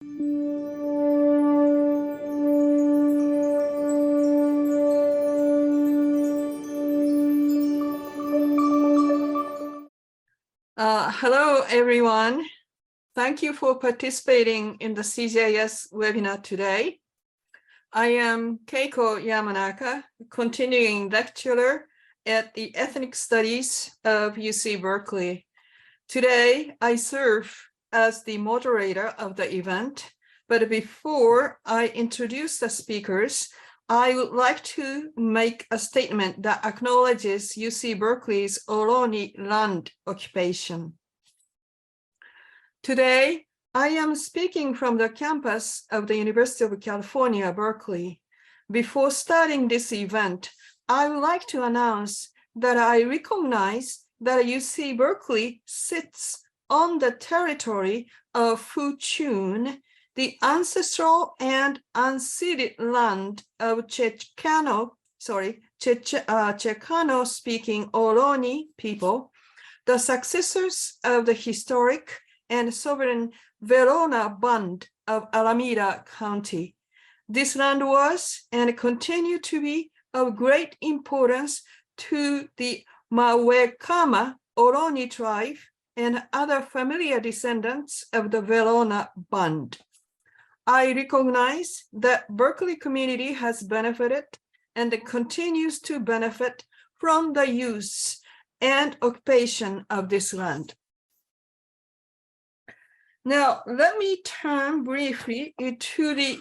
Hello, everyone. Thank you for participating in the CJS webinar today. I am Keiko Yamanaka, continuing lecturer at the Ethnic Studies of UC Berkeley. Today, I serve as the moderator of the event, but before I introduce the speakers, I would like to make a statement that acknowledges UC Berkeley's Ohlone land occupation. Today, I am speaking from the campus of the University of California, Berkeley. Before starting this event, I would like to announce that I recognize that UC Berkeley sits on the territory of Fuchun, the ancestral and unceded land of Chicano-speaking Ohlone people, the successors of the historic and sovereign Verona Band of Alameda County. This land was and continued to be of great importance to the Mawekama Ohlone tribe and other familiar descendants of the Verona Band. I recognize that Berkeley community has benefited and continues to benefit from the use and occupation of this land. Now, let me turn briefly to the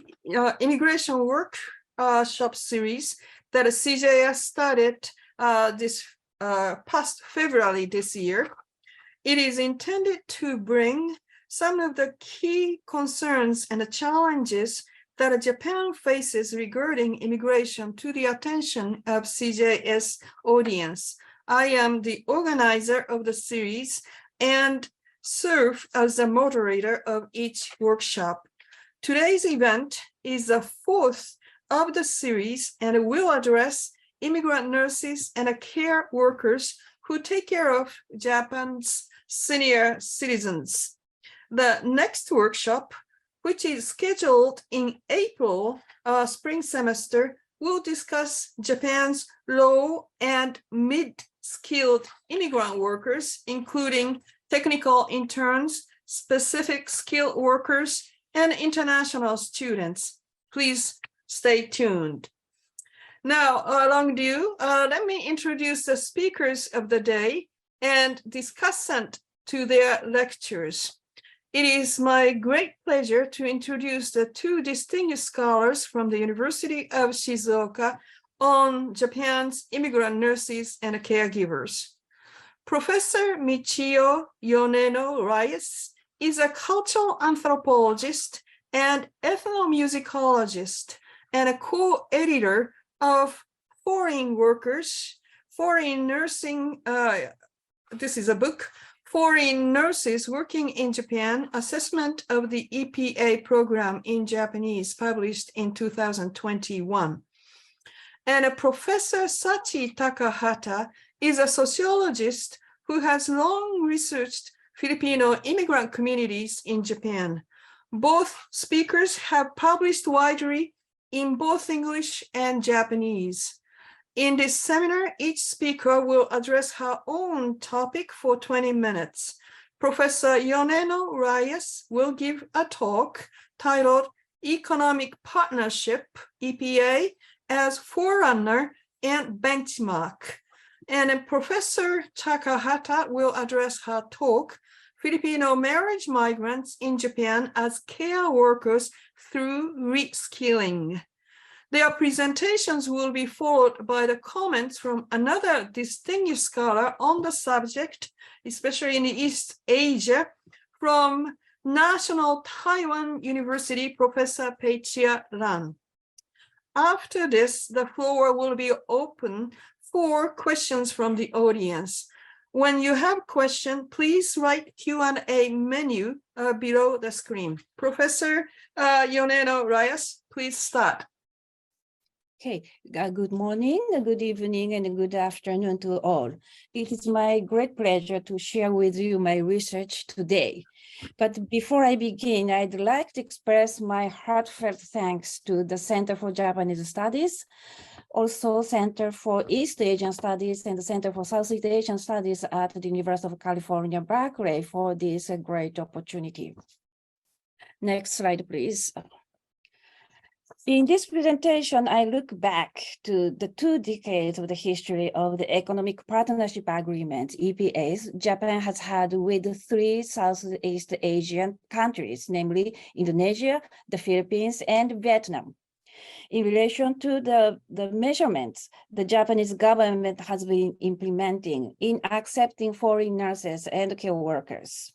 immigration workshop series that CJS started this past February this year. It is intended to bring some of the key concerns and the challenges that Japan faces regarding immigration to the attention of CJS audience. I am the organizer of the series and serve as the moderator of each workshop. Today's event is the fourth of the series and will address immigrant nurses and care workers who take care of Japan's senior citizens. The next workshop, which is scheduled in April, spring semester, will discuss Japan's low and mid-skilled immigrant workers, including technical interns, specific skilled workers, and international students. Please stay tuned. Now, long due, let me introduce the speakers of the day and discussant to their lectures. It is my great pleasure to introduce the two distinguished scholars from the University of Shizuoka on Japan's immigrant nurses and caregivers. Professor Michiyo Yoneno-Reyes is a cultural anthropologist and ethnomusicologist and a co-editor of Foreign Nursing, this is a book, Foreign Nurses Working in Japan, Assessment of the EPA Program in Japanese, published in 2021. And Professor Sachi Takahata is a sociologist who has long researched Filipino immigrant communities in Japan. Both speakers have published widely in both English and Japanese. In this seminar, each speaker will address her own topic for 20 minutes. Professor Yoneno-Reyes will give a talk titled Economic Partnership, EPA, as Forerunner and Benchmark. And Professor Takahata will address her talk, Filipino marriage migrants in Japan as care workers through reskilling. Their presentations will be followed by the comments from another distinguished scholar on the subject, especially in East Asia, from National Taiwan University, Professor Pei-chia. After this, the floor will be open for questions from the audience. When you have a question, please write Q&A menu below the screen. Professor Yoneno-Reyes, please start. Okay, good morning, good evening, and good afternoon to all. It is my great pleasure to share with you my research today. But before I begin, I'd like to express my heartfelt thanks to the Center for Japanese Studies, also Center for East Asian Studies and the Center for Southeast Asian Studies at the University of California, Berkeley for this great opportunity. Next slide, please. In this presentation, I look back to the 2 decades of the history of the Economic Partnership Agreement, EPAs, Japan has had with 3 Southeast Asian countries, namely Indonesia, the Philippines, and Vietnam. In relation to the measurements the Japanese government has been implementing in accepting foreign nurses and care workers.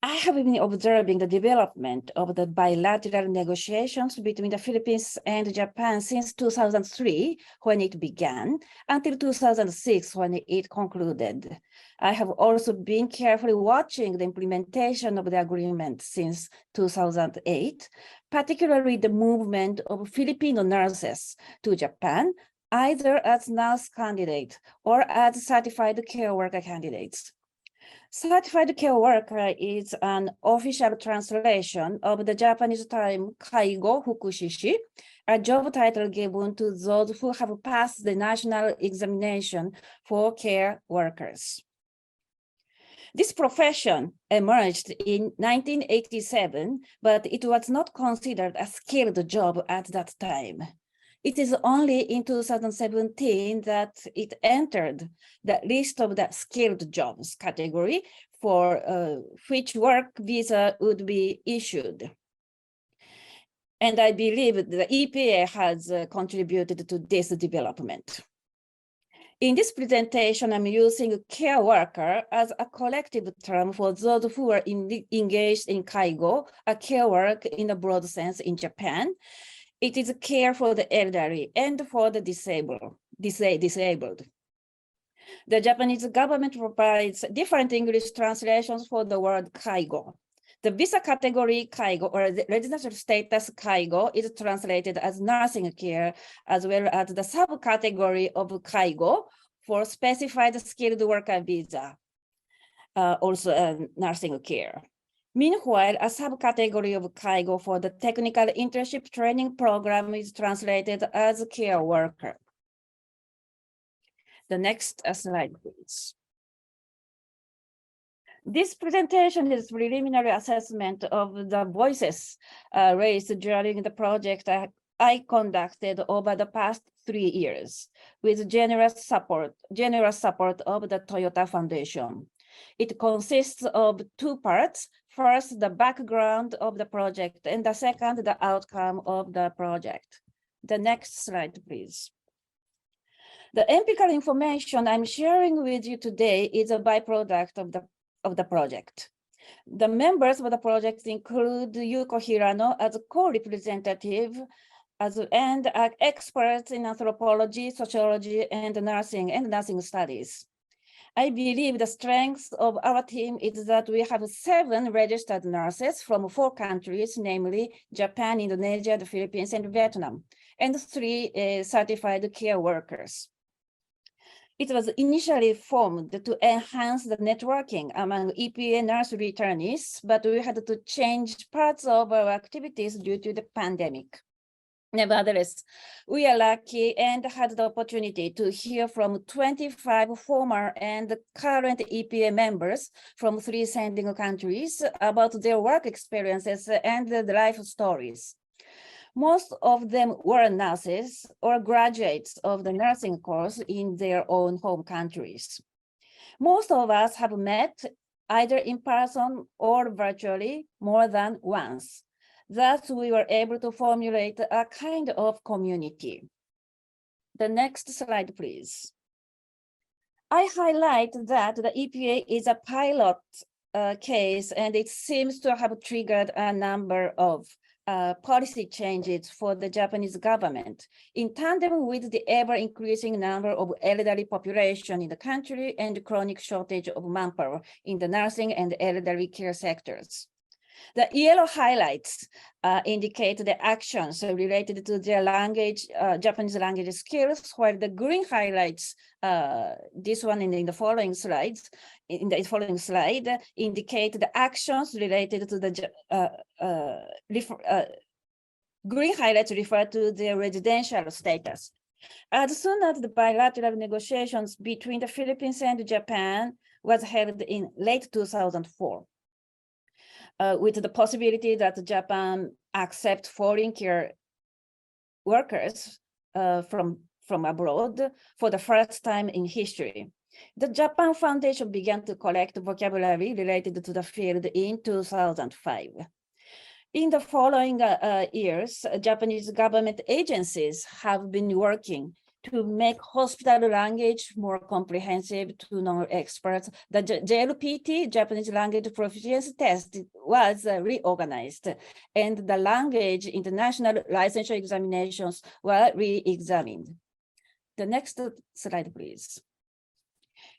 I have been observing the development of the bilateral negotiations between the Philippines and Japan since 2003, when it began, until 2006, when it concluded. I have also been carefully watching the implementation of the agreement since 2008, particularly the movement of Filipino nurses to Japan, either as nurse candidates or as certified care worker candidates. Certified care worker is an official translation of the Japanese term kaigo fukushishi, a job title given to those who have passed the national examination for care workers. This profession emerged in 1987, but it was not considered a skilled job at that time. It is only in 2017 that it entered the list of the skilled jobs category for which work visa would be issued. And I believe the EPA has contributed to this development. In this presentation, I'm using care worker as a collective term for those who are engaged in kaigo, a care work in a broad sense in Japan. It is care for the elderly and for the disabled. The Japanese government provides different English translations for the word kaigo. The visa category kaigo or the residential status kaigo is translated as nursing care, as well as the subcategory of kaigo for specified skilled worker visa, also nursing care. Meanwhile, a subcategory of kaigo for the Technical Internship Training Program is translated as care worker. The next slide, please. This presentation is preliminary assessment of the voices raised during the project I conducted over the past 3 years with generous support of the Toyota Foundation. It consists of 2 parts. First, the background of the project, and the second, the outcome of the project. The next slide, please. The empirical information I'm sharing with you today is a byproduct of the project. The members of the project include Yuko Hirano as a co-representative and experts in anthropology, sociology, and nursing studies. I believe the strength of our team is that we have 7 registered nurses from 4 countries, namely Japan, Indonesia, the Philippines, and Vietnam, and 3 certified care workers. It was initially formed to enhance the networking among EPA nurse returnees, but we had to change parts of our activities due to the pandemic. Nevertheless, we are lucky and had the opportunity to hear from 25 former and current EPA members from 3 sending countries about their work experiences and the life stories. Most of them were nurses or graduates of the nursing course in their own home countries. Most of us have met either in person or virtually more than once. Thus, we were able to formulate a kind of community. The next slide, please. I highlight that the EPA is a pilot case, and it seems to have triggered a number of policy changes for the Japanese government in tandem with the ever-increasing number of elderly population in the country and chronic shortage of manpower in the nursing and elderly care sectors. The yellow highlights indicate the actions related to their language, Japanese language skills, while the green highlights, this one in the following slides, indicate the actions related to the green highlights refer to their residential status. As soon as the bilateral negotiations between the Philippines and Japan was held in late 2004, with the possibility that Japan accept foreign care workers from abroad for the first time in history. The Japan Foundation began to collect vocabulary related to the field in 2005. In the following years, Japanese government agencies have been working to make hospital language more comprehensive to non-experts. The JLPT, Japanese Language Proficiency Test, was reorganized, and the language international licensure examinations were re-examined. The next slide, please.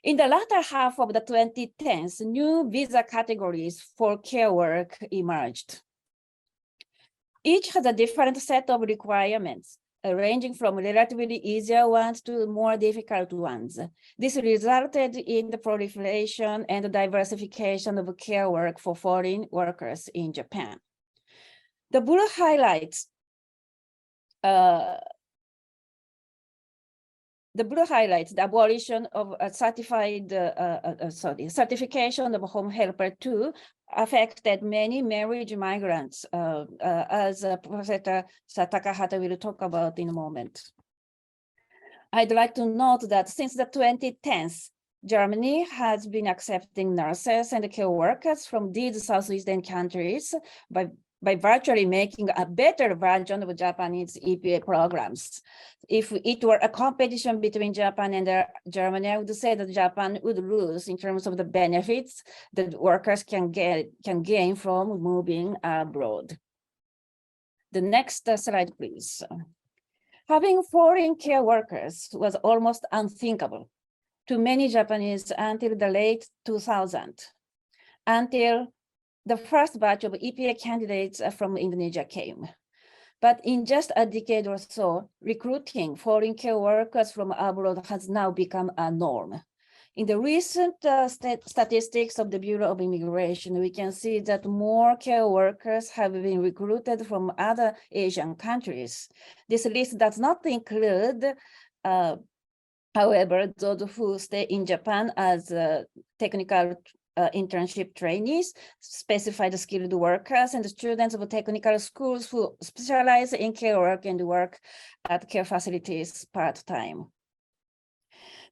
In the latter half of the 2010s, new visa categories for care work emerged. Each has a different set of requirements, ranging from relatively easier ones to more difficult ones. This resulted in the proliferation and diversification of care work for foreign workers in Japan. The blue highlights the abolition of a certification of home helper 2 affected many marriage migrants, as Professor Takahata will talk about in a moment. I'd like to note that since the 2010s, Germany has been accepting nurses and care workers from these Southeastern countries by virtually making a better version of Japanese EPA programs. If it were a competition between Japan and Germany, I would say that Japan would lose in terms of the benefits that workers can gain from moving abroad. The next slide, please. Having foreign care workers was almost unthinkable to many Japanese until the late 2000s, until the first batch of EPA candidates from Indonesia came. But in just a decade or so, recruiting foreign care workers from abroad has now become a norm. In the recent statistics of the Bureau of Immigration, we can see that more care workers have been recruited from other Asian countries. This list does not include, however, those who stay in Japan as technical internship trainees, specified skilled workers, and students of technical schools who specialize in care work and work at care facilities part-time.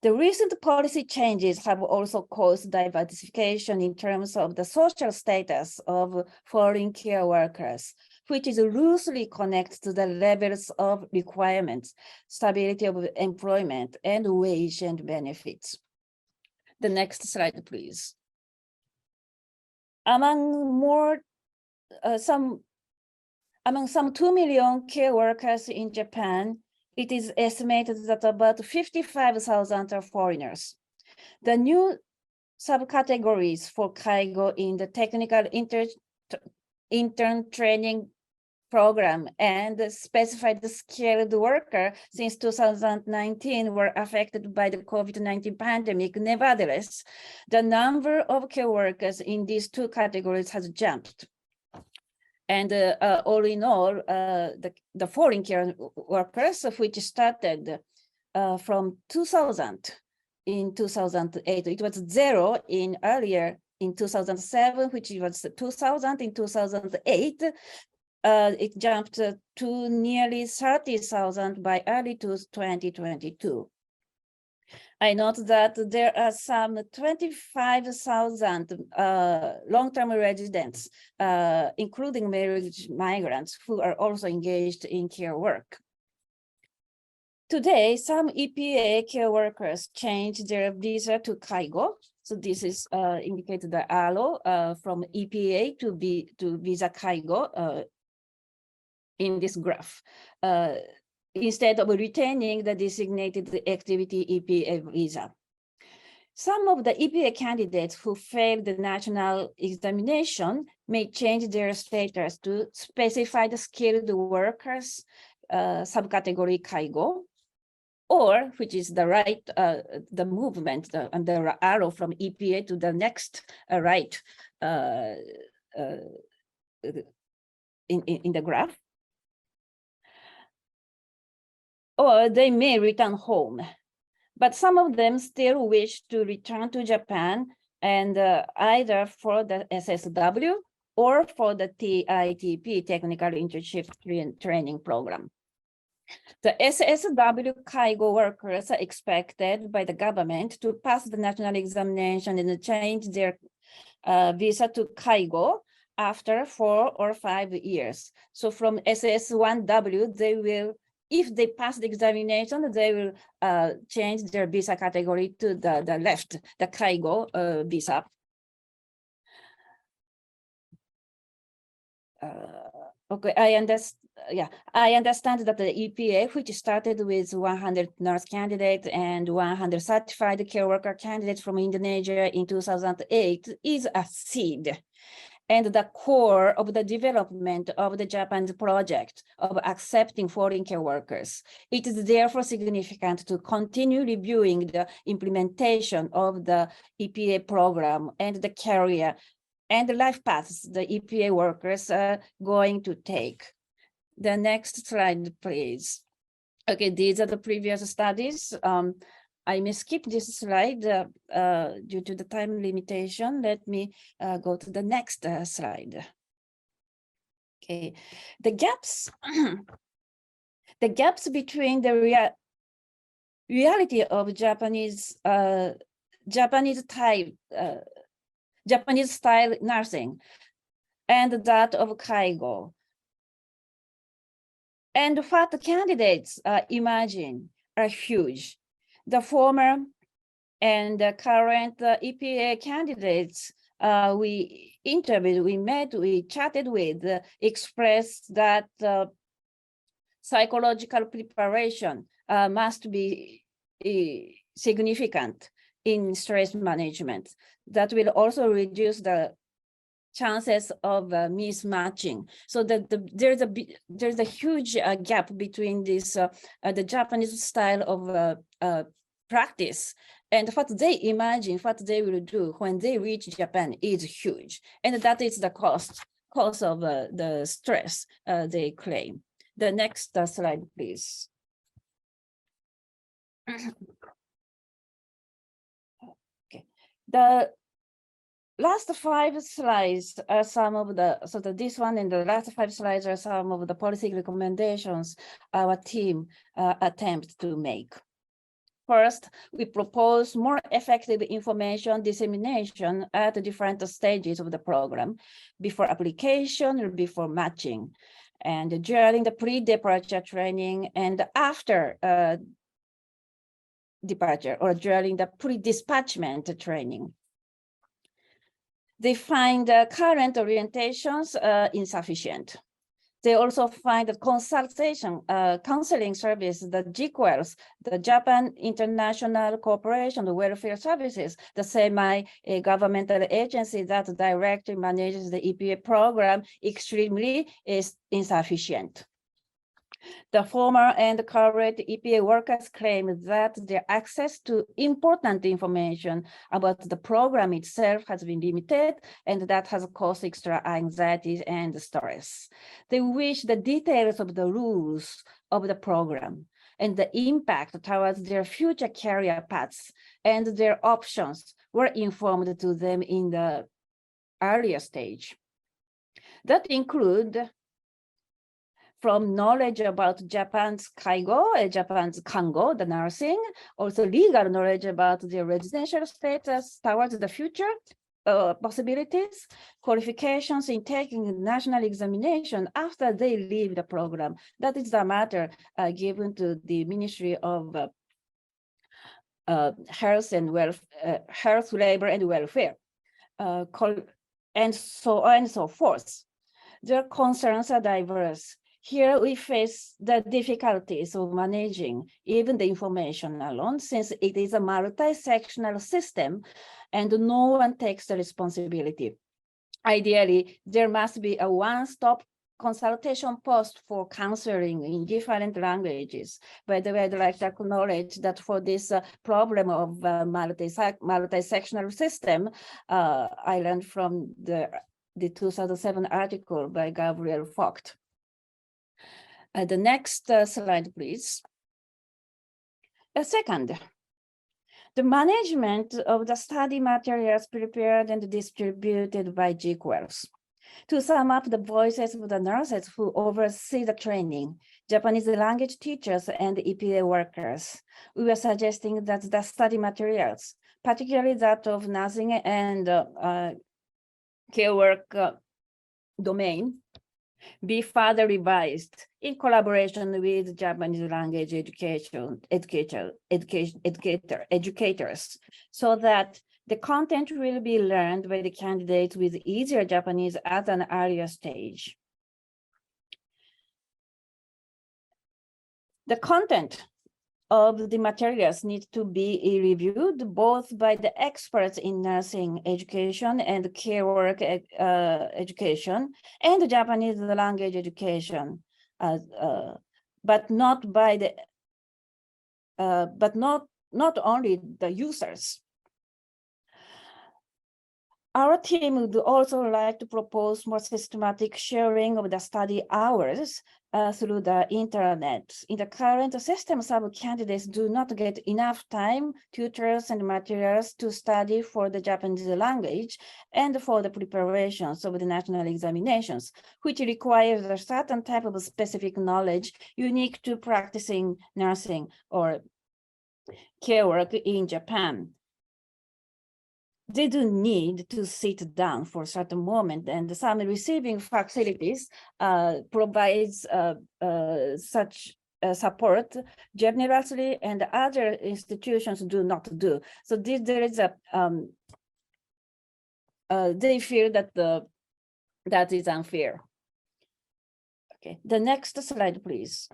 The recent policy changes have also caused diversification in terms of the social status of foreign care workers, which is loosely connected to the levels of requirements, stability of employment, and wage and benefits. The next slide, please. Among some 2 million care workers in Japan, it is estimated that about 55,000 are foreigners. The new subcategories for kaigo in the Technical Intern Training Program and specified skilled worker since 2019 were affected by the COVID-19 pandemic. Nevertheless, the number of care workers in these two categories has jumped. And all in all, the foreign care workers, which started from 2000 in 2008, it was zero earlier in 2007, which was 2000 in 2008. It jumped to nearly 30,000 by early 2022. I note that there are some 25,000 long-term residents, including marriage migrants, who are also engaged in care work. Today, some EPA care workers change their visa to kaigo. So this is indicated the arrow from EPA to visa kaigo in this graph, instead of retaining the designated activity EPA visa. Some of the EPA candidates who failed the national examination may change their status to specified skilled workers, subcategory kaigo, or which is the right, the movement, and the arrow from EPA to the next right in the graph. Or they may return home. But some of them still wish to return to Japan and either for the SSW or for the TITP, Technical Internship Training Program. The SSW kaigo workers are expected by the government to pass the national examination and change their visa to kaigo after 4 or 5 years. So from SS1W, they will, if they pass the examination, they will change their visa category to the left, the kaigo visa. Okay, I understand that the EPA, which started with 100 nurse candidates and 100 certified care worker candidates from Indonesia in 2008, is a seed and the core of the development of the Japan's project of accepting foreign care workers. It is therefore significant to continue reviewing the implementation of the EPA program and the career and the life paths the EPA workers are going to take. The next slide, please. Okay, these are the previous studies. I may skip this slide due to the time limitation. Let me go to the next slide. Okay, the gaps, the gaps between the reality of Japanese style nursing and that of kaigo, and what the candidates imagine are huge. The former and the current EPA candidates we interviewed, we met, we chatted with, expressed that psychological preparation must be significant in stress management. That will also reduce the chances of mismatching. So that there's a huge gap between this the Japanese style of practice and what they imagine, what they will do when they reach Japan is huge, and that is the cause of the stress they claim. The next slide, please. Okay, the last 5 slides are some of the, so that this one and the last 5 slides are some of the policy recommendations our team attempt to make. First, we propose more effective information dissemination at the different stages of the program, before application or before matching, and during the pre-departure training and after departure, or during the pre-dispatchment training. They find current orientations insufficient. They also find that counseling service that JICWELS, the Japan International Cooperation Welfare Services, the semi-governmental agency that directly manages the EPA program, extremely is insufficient. The former and current EPA workers claim that their access to important information about the program itself has been limited, and that has caused extra anxiety and stress. They wish the details of the rules of the program and the impact towards their future career paths and their options were informed to them in the earlier stage. That include from knowledge about Japan's kaigo, Japan's kango, the nursing, also legal knowledge about their residential status towards the future possibilities, qualifications in taking national examination after they leave the program. That is the matter given to the Ministry of Health and Health, Labor and Welfare, and so on and so forth. Their concerns are diverse. here we face the difficulties of managing even the information alone, since it is a multi-sectional system and no one takes the responsibility. Ideally, there must be a one-stop consultation post for counseling in different languages. By the way, I'd like to acknowledge that for this problem of multi-sectional system, I learned from the 2007 article by Gabriel Vogt. The next slide, please. Second, the management of the study materials prepared and distributed by GQuals. To sum up the voices of the nurses who oversee the training, Japanese language teachers and EPA workers, we were suggesting that the study materials, particularly that of nursing and care work domain, be further revised in collaboration with Japanese language educators, so that the content will be learned by the candidates with easier Japanese at an earlier stage. The content of the materials need to be reviewed both by the experts in nursing education and care work education and Japanese language education, but not by the not only the users. Our team would also like to propose more systematic sharing of the study hours through the internet. In the current system, some candidates do not get enough time, tutors, and materials to study for the Japanese language and for the preparations of the national examinations, which requires a certain type of specific knowledge unique to practicing nursing or care work in Japan. They do need to sit down for a certain moment, and some receiving facilities provides such support generously, and other institutions do not do. So there is a they feel that that is unfair. Okay, the next slide, please.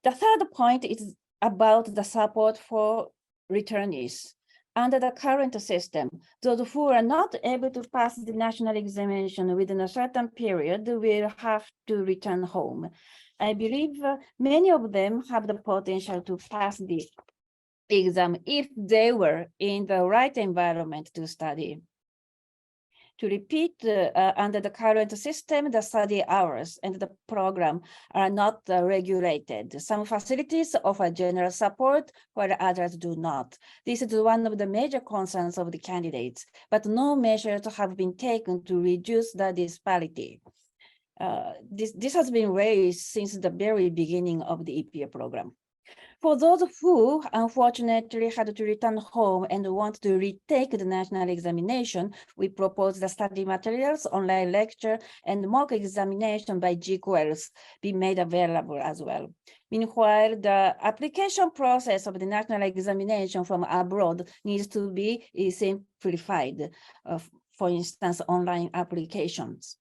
The third point is about the support for returnees. Under the current system, those who are not able to pass the national examination within a certain period will have to return home. I believe many of them have the potential to pass the exam if they were in the right environment to study. To repeat, under the current system, the study hours and the program are not regulated. Some facilities offer general support, while others do not. This is one of the major concerns of the candidates, but no measures have been taken to reduce the disparity. This has been raised since the very beginning of the EPA program. For those who unfortunately had to return home and want to retake the national examination, we propose the study materials, online lecture, and mock examination by GQuals be made available as well. Meanwhile, the application process of the national examination from abroad needs to be simplified, for instance, online applications.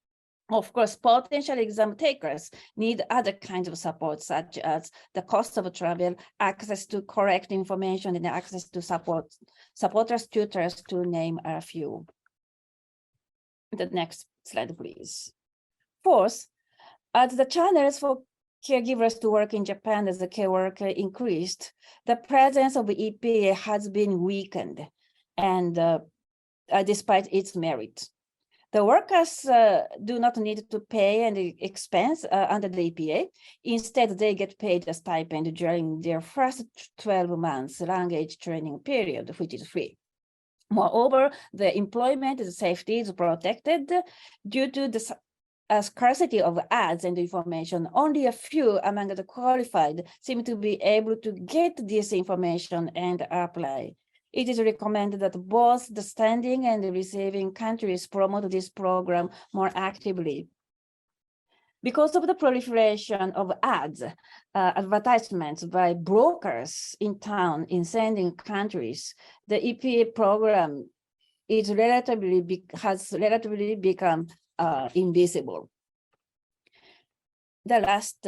Of course, potential exam takers need other kinds of support, such as the cost of travel, access to correct information, and access to supporters, tutors, to name a few. The next slide, please. Fourth, as the channels for caregivers to work in Japan as a care worker increased, the presence of EPA has been weakened, and despite its merit. The workers do not need to pay any expense under the EPA. Instead, they get paid a stipend during their first 12 months language training period, which is free. Moreover, the employment and safety is protected due to the scarcity of ads and information. Only a few among the qualified seem to be able to get this information and apply. It is recommended that both the standing and the receiving countries promote this program more actively. Because of the proliferation of ads, advertisements by brokers in town in sending countries, the EPA program is has relatively become invisible. the last,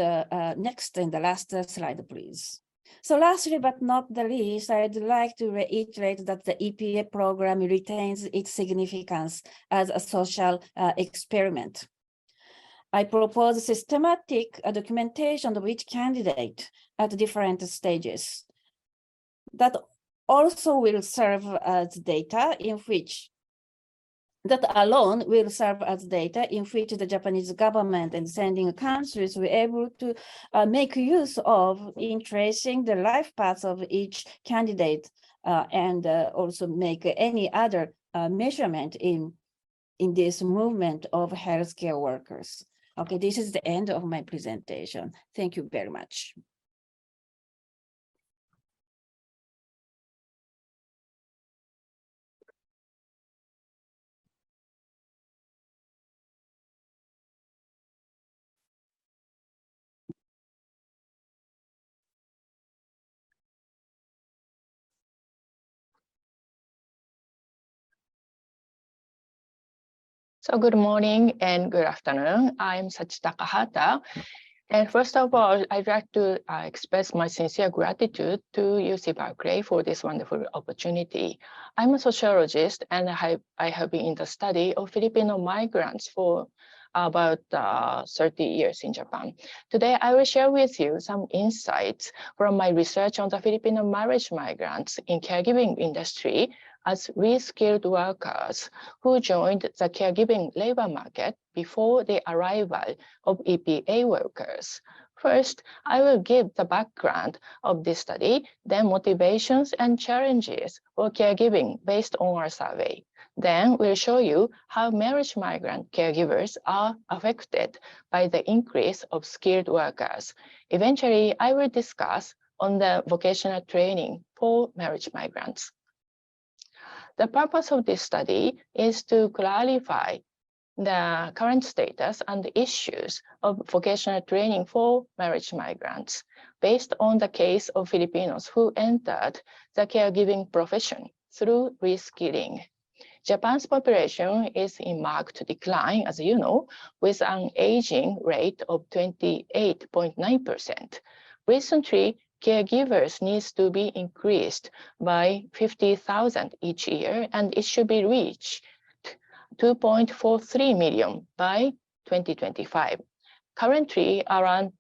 next and the last slide, please. So lastly, but not the least, I'd like to reiterate that the EPA program retains its significance as a social experiment. I propose systematic documentation of each candidate at different stages. That also will serve as data in which that alone will serve as data in which the Japanese government and sending countries were able to make use of in tracing the life paths of each candidate and also make any other measurement in this movement of healthcare workers. Okay, this is the end of my presentation. Thank you very much. So good morning and good afternoon. I'm Sachi Takahata. And first of all, I'd like to express my sincere gratitude to UC Berkeley for this wonderful opportunity. I'm a sociologist and I have been in the study of Filipino migrants for about 30 years in Japan. Today, I will share with you some insights from my research on the Filipino marriage migrants in caregiving industry as re-skilled workers who joined the caregiving labor market before the arrival of EPA workers. First, I will give the background of this study, then motivations and challenges for caregiving based on our survey. Then we'll show you how marriage migrant caregivers are affected by the increase of skilled workers. Eventually, I will discuss on the vocational training for marriage migrants. The purpose of this study is to clarify the current status and issues of vocational training for marriage migrants based on the case of Filipinos who entered the caregiving profession through reskilling. Japan's population is in marked decline, as you know, with an aging rate of 28.9%. Recently, caregivers needs to be increased by 50,000 each year, and it should be reached 2.43 million by 2025. Currently, around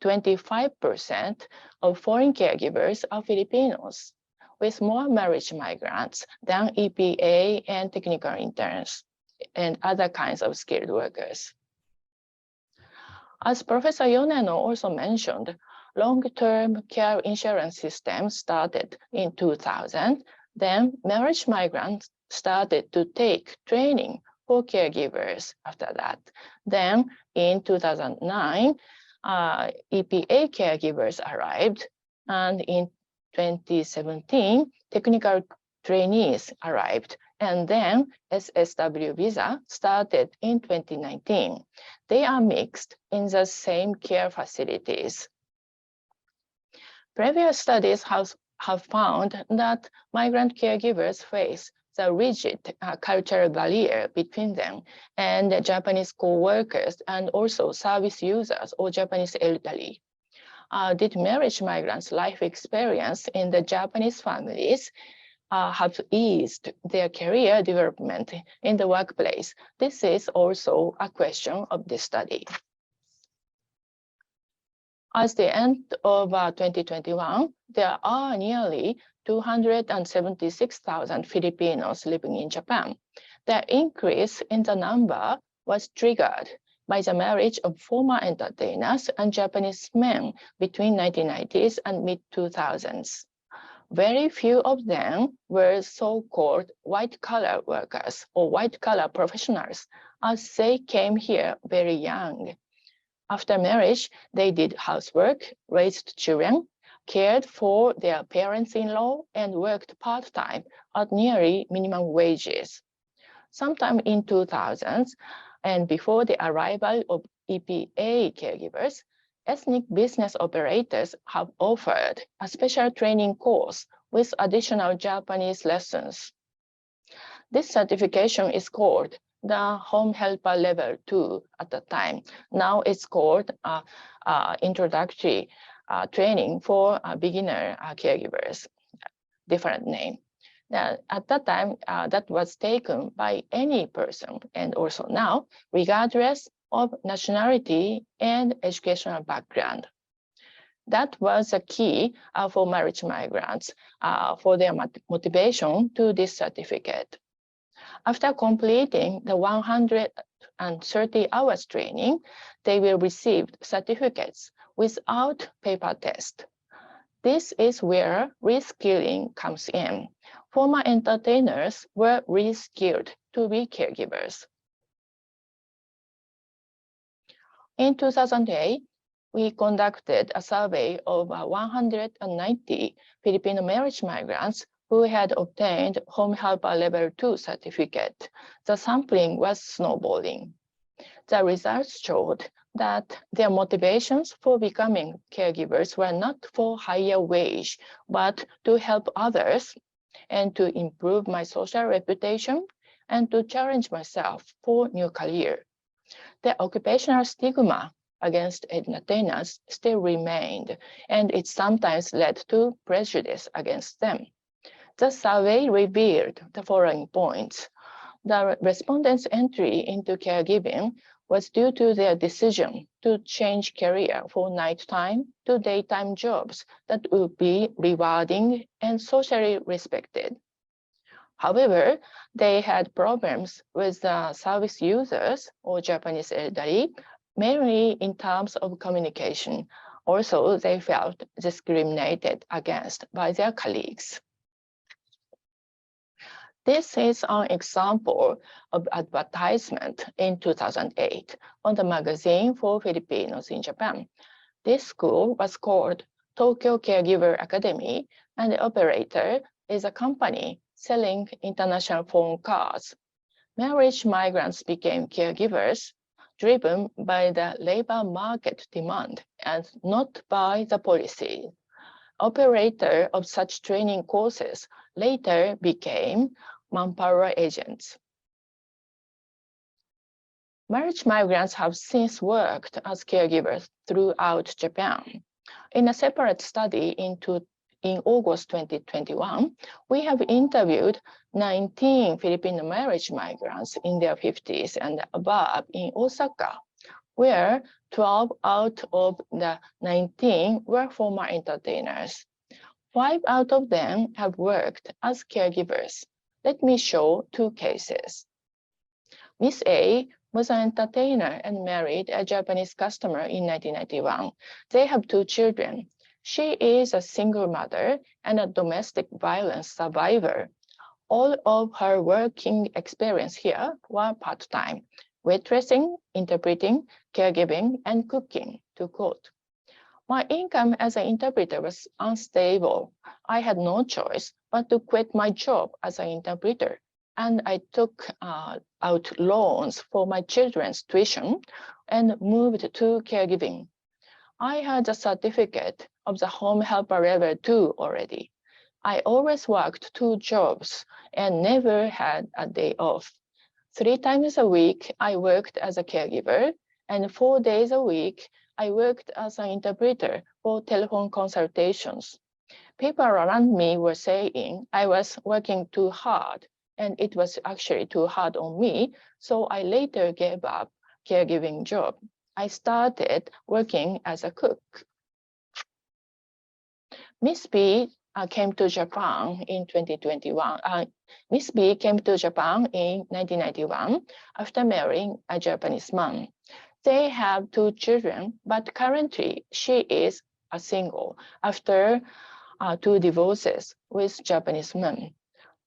25% of foreign caregivers are Filipinos, with more marriage migrants than EPA and technical interns and other kinds of skilled workers. As Professor Yoneno also mentioned, long-term care insurance system started in 2000. Then marriage migrants started to take training for caregivers after that. Then in 2009, EPA caregivers arrived, and in 2017, technical trainees arrived, and then SSW visa started in 2019. They are mixed in the same care facilities. Previous studies have found that migrant caregivers face the rigid cultural barrier between them and the Japanese co-workers and also service users or Japanese elderly. Did marriage migrants' life experience in the Japanese families have eased their career development in the workplace? This is also a question of this study. As the end of 2021, there are nearly 276,000 Filipinos living in Japan. The increase in the number was triggered by the marriage of former entertainers and Japanese men between 1990s and mid-2000s. Very few of them were so-called white-collar workers or white-collar professionals, as they came here very young. After marriage, they did housework, raised children, cared for their parents-in-law, and worked part-time at nearly minimum wages. Sometime in 2000s, and before the arrival of EPA caregivers, ethnic business operators have offered a special training course with additional Japanese lessons. This certification is called the home helper level 2 at the time. Now it's called introductory training for beginner caregivers, different name. Now, at that time, that was taken by any person, and also now, regardless of nationality and educational background. That was a key for marriage migrants for their motivation to this certificate. After completing the 130 hours training, they will receive certificates without paper test. This is where reskilling comes in. Former entertainers were reskilled to be caregivers. In 2008, we conducted a survey of 190 Filipino marriage migrants who had obtained Home Helper Level 2 certificate. The sampling was snowballing. The results showed that their motivations for becoming caregivers were not for higher wage, but to help others and to improve my social reputation and to challenge myself for new career. The occupational stigma against entertainers still remained, and it sometimes led to prejudice against them. The survey revealed the following points. The respondents' entry into caregiving was due to their decision to change career for nighttime to daytime jobs that would be rewarding and socially respected. However, they had problems with the service users or Japanese elderly, mainly in terms of communication. Also, they felt discriminated against by their colleagues. This is an example of advertisement in 2008 on the magazine for Filipinos in Japan. This school was called Tokyo Caregiver Academy, and the operator is a company selling international phone cards. Marriage migrants became caregivers driven by the labor market demand and not by the policy. Operator of such training courses later became manpower agents. Marriage migrants have since worked as caregivers throughout Japan. In a separate study in August 2021, we have interviewed 19 Filipino marriage migrants in their 50s and above in Osaka, where 12 out of the 19 were former entertainers. 5 out of them have worked as caregivers. Let me show 2 cases. Miss A was an entertainer and married a Japanese customer in 1991. They have 2 children. She is a single mother and a domestic violence survivor. All of her working experience here were part-time: waitressing, interpreting, caregiving, and cooking, to quote. My income as an interpreter was unstable. I had no choice but to quit my job as an interpreter, and I took out loans for my children's tuition and moved to caregiving. I had a certificate of the Home Helper Level 2 already. I always worked 2 jobs and never had a day off. 3 times a week, I worked as a caregiver, and 4 days a week, I worked as an interpreter for telephone consultations. People around me were saying I was working too hard, and it was actually too hard on me, so I later gave up caregiving job. I started working as a cook. Miss B came to Japan in 2021. Miss B came to Japan in 1991 after marrying a Japanese man. They have 2 children, but currently she is a single after 2 divorces with Japanese men.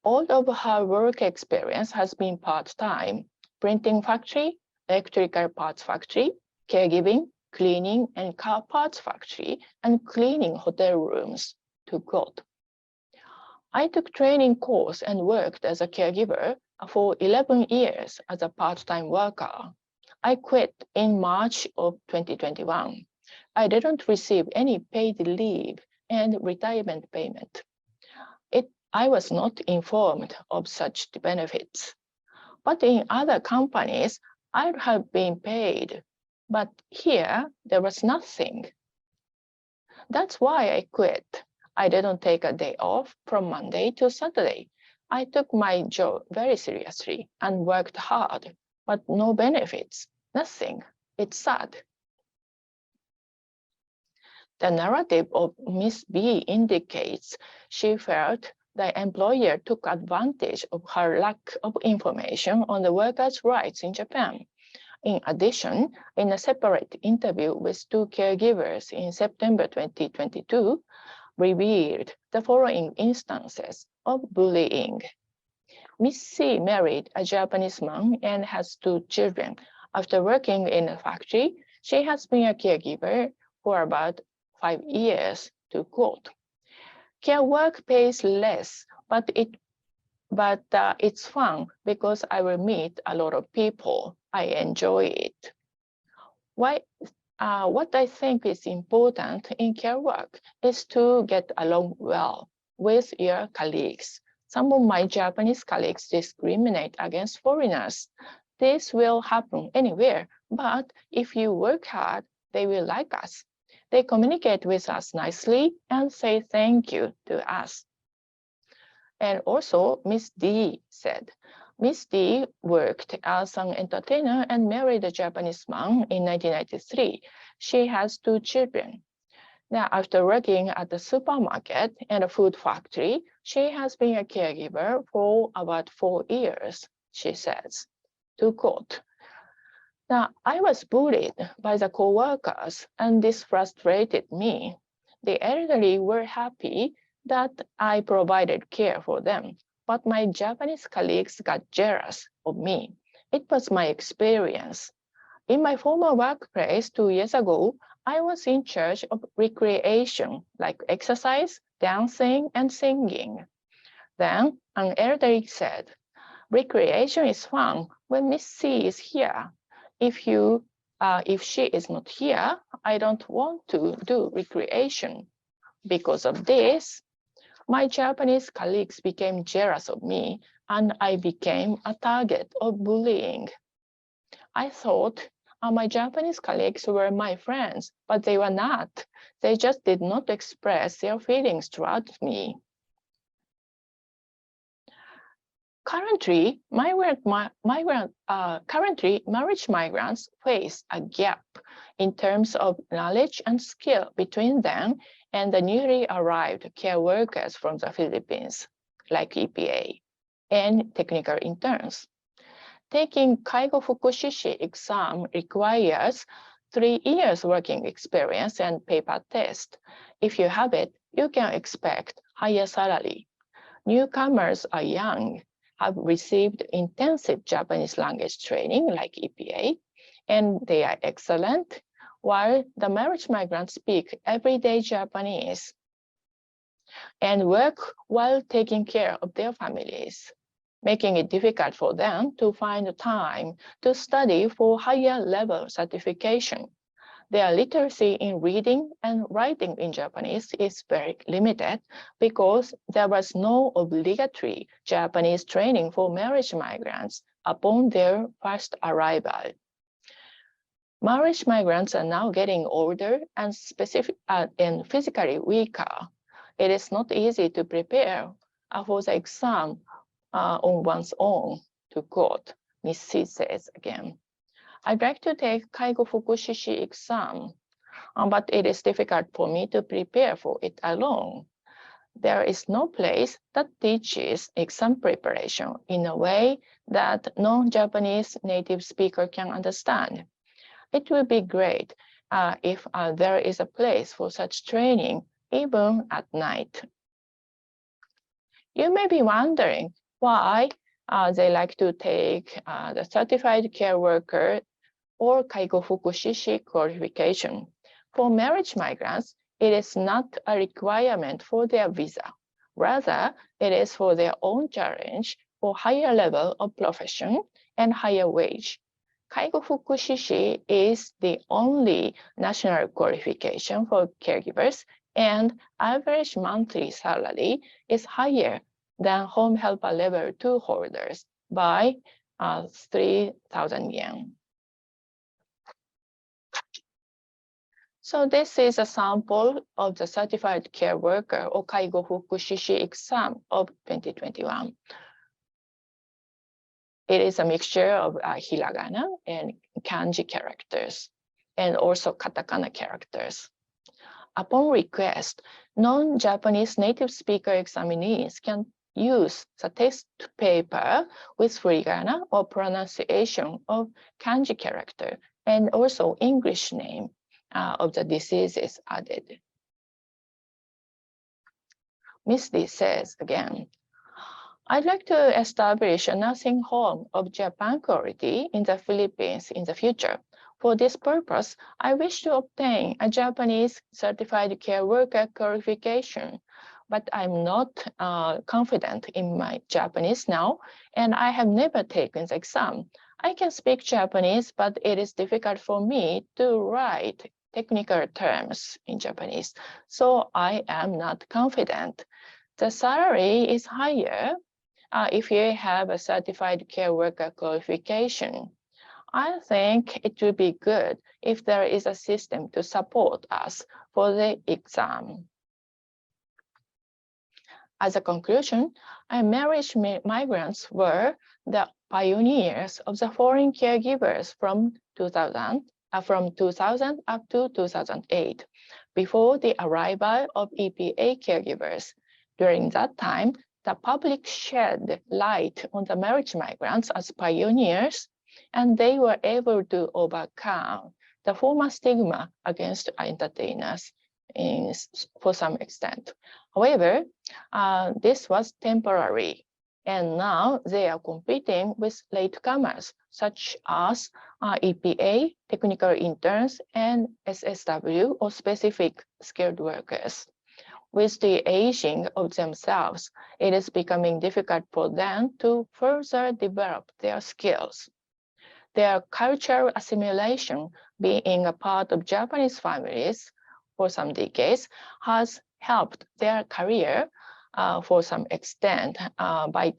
All of her work experience has been part-time: printing factory, electrical parts factory, caregiving, cleaning and car parts factory, and cleaning hotel rooms, to quote. I took training course and worked as a caregiver for 11 years as a part-time worker. I quit in March of 2021. I didn't receive any paid leave and retirement payment. I was not informed of such benefits. But in other companies, I'd have been paid. But here, there was nothing. That's why I quit. I didn't take a day off from Monday to Saturday. I took my job very seriously and worked hard, but no benefits, nothing. It's sad. The narrative of Miss B indicates she felt the employer took advantage of her lack of information on the workers' rights in Japan. In addition, in a separate interview with 2 caregivers in September 2022, revealed the following instances of bullying. Miss C married a Japanese man and has 2 children. After working in a factory, she has been a caregiver for about 5 years, to quote. Care work pays less, but it's fun because I will meet a lot of people. I enjoy it. What I think is important in care work is to get along well with your colleagues. Some of my Japanese colleagues discriminate against foreigners. This will happen anywhere, but if you work hard, they will like us. They communicate with us nicely and say thank you to us. And also, Miss D said, Miss D worked as an entertainer and married a Japanese man in 1993. She has 2 children. Now, after working at the supermarket and a food factory, she has been a caregiver for about 4 years, she says, to quote. Now, I was bullied by the co-workers, and this frustrated me. The elderly were happy that I provided care for them, but my Japanese colleagues got jealous of me. It was my experience. In my former workplace 2 years ago, I was in charge of recreation, like exercise, dancing, and singing. Then an elderly said, recreation is fun when Miss C is here. If she is not here, I don't want to do recreation. Because of this, my Japanese colleagues became jealous of me, and I became a target of bullying. I thought my Japanese colleagues were my friends, but they were not. They just did not express their feelings toward me. Currently, marriage migrants face a gap in terms of knowledge and skill between them and the newly arrived care workers from the Philippines, like EPA, and technical interns. Taking kaigo fukushishi exam requires 3 years working experience and paper test. If you have it, you can expect higher salary. Newcomers are young, have received intensive Japanese language training like EPA, and they are excellent, while the marriage migrants speak everyday Japanese and work while taking care of their families, making it difficult for them to find time to study for higher level certification. Their literacy in reading and writing in Japanese is very limited because there was no obligatory Japanese training for marriage migrants upon their first arrival. Marriage migrants are now getting older and physically weaker. It is not easy to prepare for the exam on one's own, to quote Ms. C says again. I'd like to take kaigo fukushishi exam, but it is difficult for me to prepare for it alone. There is no place that teaches exam preparation in a way that non-Japanese native speaker can understand. It would be great if there is a place for such training, even at night. You may be wondering why they like to take the certified care worker or kaigo fukushishi qualification. For marriage migrants, it is not a requirement for their visa. Rather, it is for their own challenge for higher level of profession and higher wage. Kaigo fukushishi is the only national qualification for caregivers, and average monthly salary is higher than home helper level 2 holders by 3,000 yen. So this is a sample of the certified care worker or kaigo fukushishi exam of 2021. It is a mixture of hiragana and kanji characters, and also katakana characters. Upon request, non-Japanese native speaker examinees can use the test paper with hiragana or pronunciation of kanji character and also English name of the diseases added. Ms. D says again, I'd like to establish a nursing home of Japan quality in the Philippines in the future. For this purpose, I wish to obtain a Japanese certified care worker qualification, but I'm not confident in my Japanese now, and I have never taken the exam. I can speak Japanese, but it is difficult for me to write technical terms in Japanese, so I am not confident. The salary is higher if you have a certified care worker qualification. I think it would be good if there is a system to support us for the exam. As a conclusion, marriage migrants were the pioneers of the foreign caregivers from 2000 up to 2008, before the arrival of EPA caregivers. During that time, the public shed light on the marriage migrants as pioneers, and they were able to overcome the former stigma against entertainers for some extent. However, this was temporary, and now they are competing with latecomers such as EPA, technical interns, and SSW or specific skilled workers. With the aging of themselves, it is becoming difficult for them to further develop their skills. Their cultural assimilation, being a part of Japanese families for some decades, has helped their career for some extent by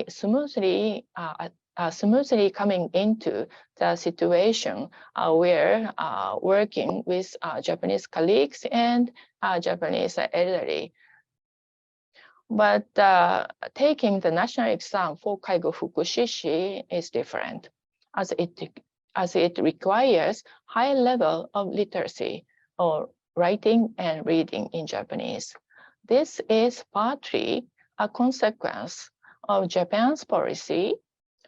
smoothly coming into the situation where working with Japanese colleagues and Japanese elderly. But taking the national exam for kaigo fukushishi is different, as it requires high level of literacy or writing and reading in Japanese. This is partly a consequence of Japan's policy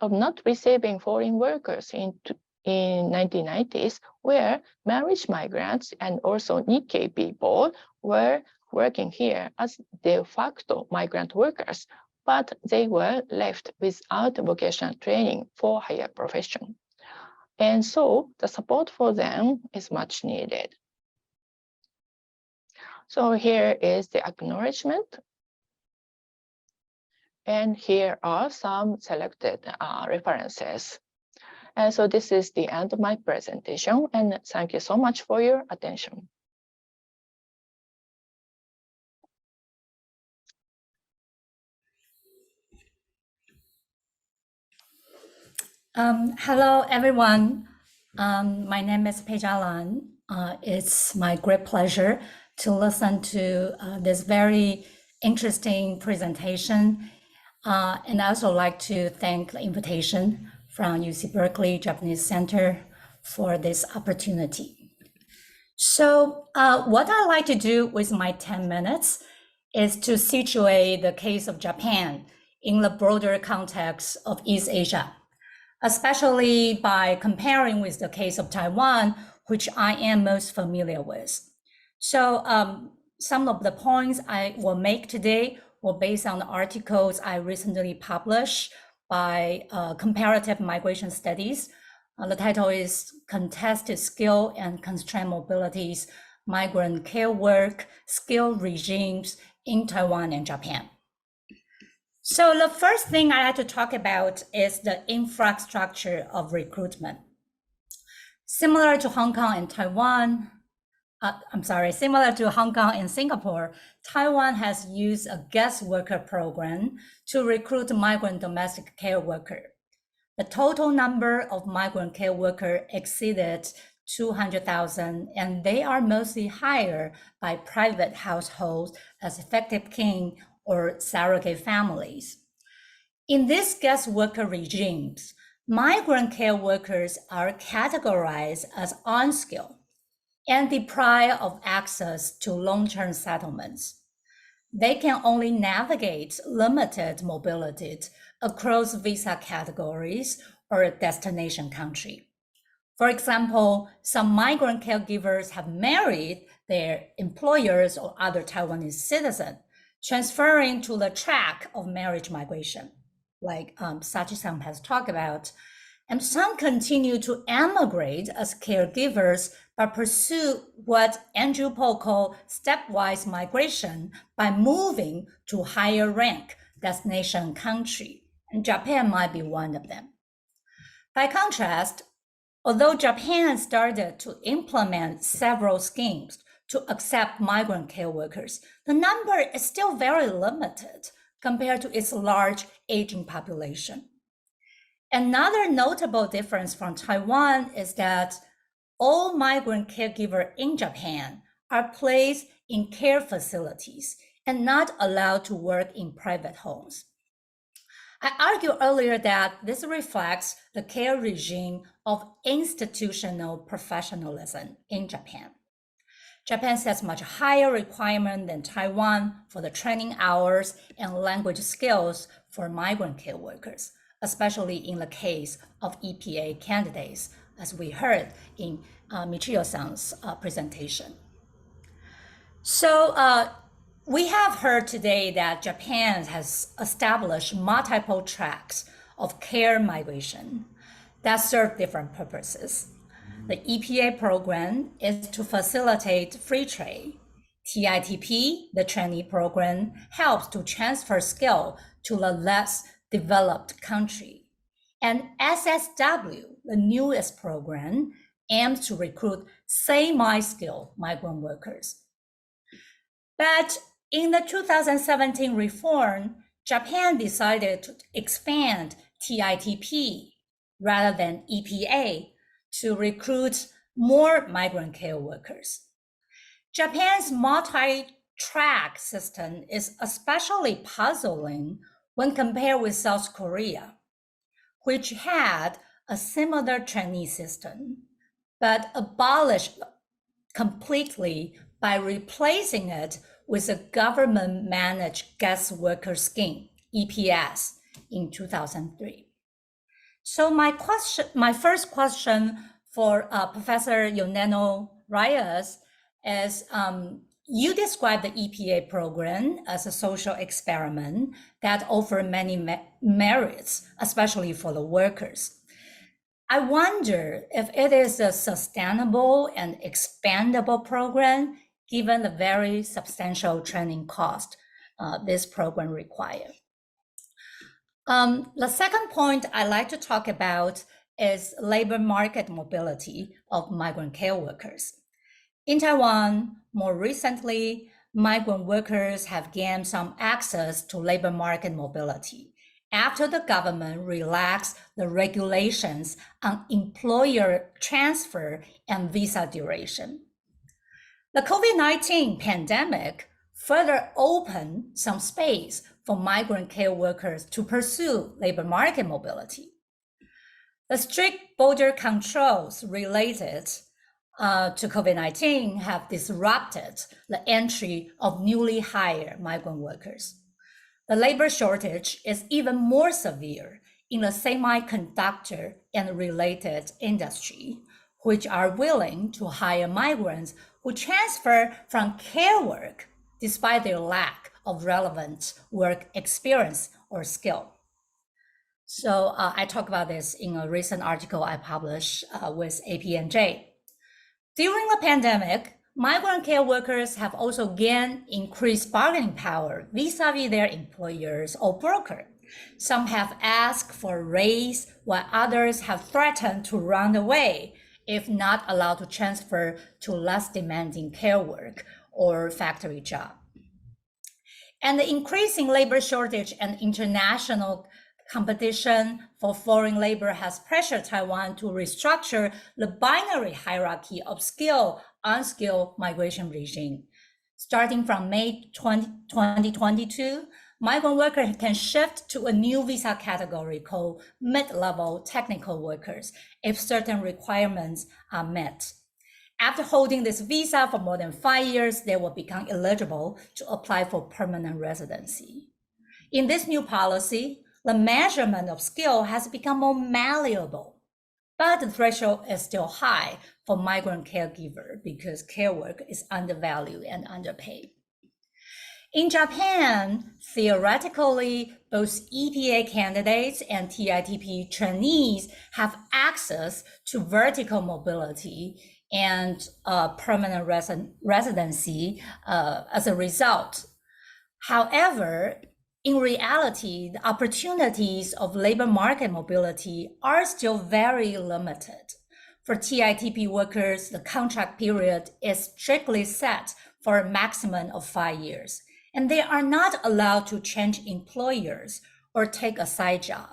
of not receiving foreign workers in 1990s, where marriage migrants and also Nikkei people were working here as de facto migrant workers, but they were left without vocational training for higher profession. And so the support for them is much needed. So here is the acknowledgement. And here are some selected references. And so this is the end of my presentation, and thank you so much for your attention. Hello, everyone. My name is Pei-chia. It's my great pleasure to listen to this very interesting presentation. And I also like to thank the invitation from UC Berkeley Japanese Center for this opportunity. So what I like to do with my 10 minutes is to situate the case of Japan in the broader context of East Asia, especially by comparing with the case of Taiwan, which I am most familiar with. So some of the points I will make today were based on the articles I recently published by Comparative Migration Studies. The title is Contested Skill and Constrained Mobilities, Migrant Care Work, Skill Regimes in Taiwan and Japan. So the first thing I like to talk about is the infrastructure of recruitment. Similar to Hong Kong and Taiwan, similar to Hong Kong and Singapore, Taiwan has used a guest worker program to recruit migrant domestic care worker. The total number of migrant care workers exceeded 200,000, and they are mostly hired by private households as effective kin or surrogate families. In these guest worker regimes, migrant care workers are categorized as unskilled and deprived of access to long-term settlements. They can only navigate limited mobility across visa categories or destination country. For example, some migrant caregivers have married their employers or other Taiwanese citizens, transferring to the track of marriage migration, like Sachi-san has talked about. And some continue to emigrate as caregivers, but pursue what Andrew Paul called stepwise migration by moving to higher rank destination country. And Japan might be one of them. By contrast, although Japan started to implement several schemes to accept migrant care workers, the number is still very limited compared to its large aging population. Another notable difference from Taiwan is that all migrant caregivers in Japan are placed in care facilities and not allowed to work in private homes. I argued earlier that this reflects the care regime of institutional professionalism in Japan. Japan sets much higher requirements than Taiwan for the training hours and language skills for migrant care workers, especially in the case of EPA candidates, as we heard in Michiyo-san's presentation. So we have heard today that Japan has established multiple tracks of care migration that serve different purposes. The EPA program is to facilitate free trade. TITP, the trainee program, helps to transfer skill to the less developed country. And SSW, the newest program, aims to recruit semi-skilled migrant workers. But in the 2017 reform, Japan decided to expand TITP rather than EPA to recruit more migrant care workers. Japan's multi-track system is especially puzzling when compared with South Korea, which had a similar trainee system, but abolished completely by replacing it with a government-managed guest worker scheme, EPS, in 2003. So my first question for Professor Yoneno-Reyes is, you described the EPA program as a social experiment that offered many merits, especially for the workers. I wonder if it is a sustainable and expandable program, given the very substantial training cost this program requires. The second point I'd like to talk about is labor market mobility of migrant care workers. In Taiwan, more recently, migrant workers have gained some access to labor market mobility after the government relaxed the regulations on employer transfer and visa duration. The COVID-19 pandemic further opened some space for migrant care workers to pursue labor market mobility. The strict border controls related to COVID-19 have disrupted the entry of newly hired migrant workers. The labor shortage is even more severe in the semiconductor and related industry, which are willing to hire migrants who transfer from care work despite their lack of relevant work experience or skill. So I talk about this in a recent article I published with APNJ. During the pandemic, migrant care workers have also gained increased bargaining power vis-a-vis their employers or broker. Some have asked for a raise, while others have threatened to run away if not allowed to transfer to less demanding care work or factory job. And the increasing labor shortage and international competition for foreign labor has pressured Taiwan to restructure the binary hierarchy of skilled, unskilled migration regime. Starting from May 2022, migrant workers can shift to a new visa category called mid-level technical workers if certain requirements are met. After holding this visa for more than 5 years, they will become eligible to apply for permanent residency. In this new policy, the measurement of skill has become more malleable, but the threshold is still high for migrant caregiver because care work is undervalued and underpaid. In Japan, theoretically, both EPA candidates and TITP trainees have access to vertical mobility and permanent residency as a result. However, in reality, the opportunities of labor market mobility are still very limited. For TITP workers, the contract period is strictly set for a maximum of 5 years, and they are not allowed to change employers or take a side job.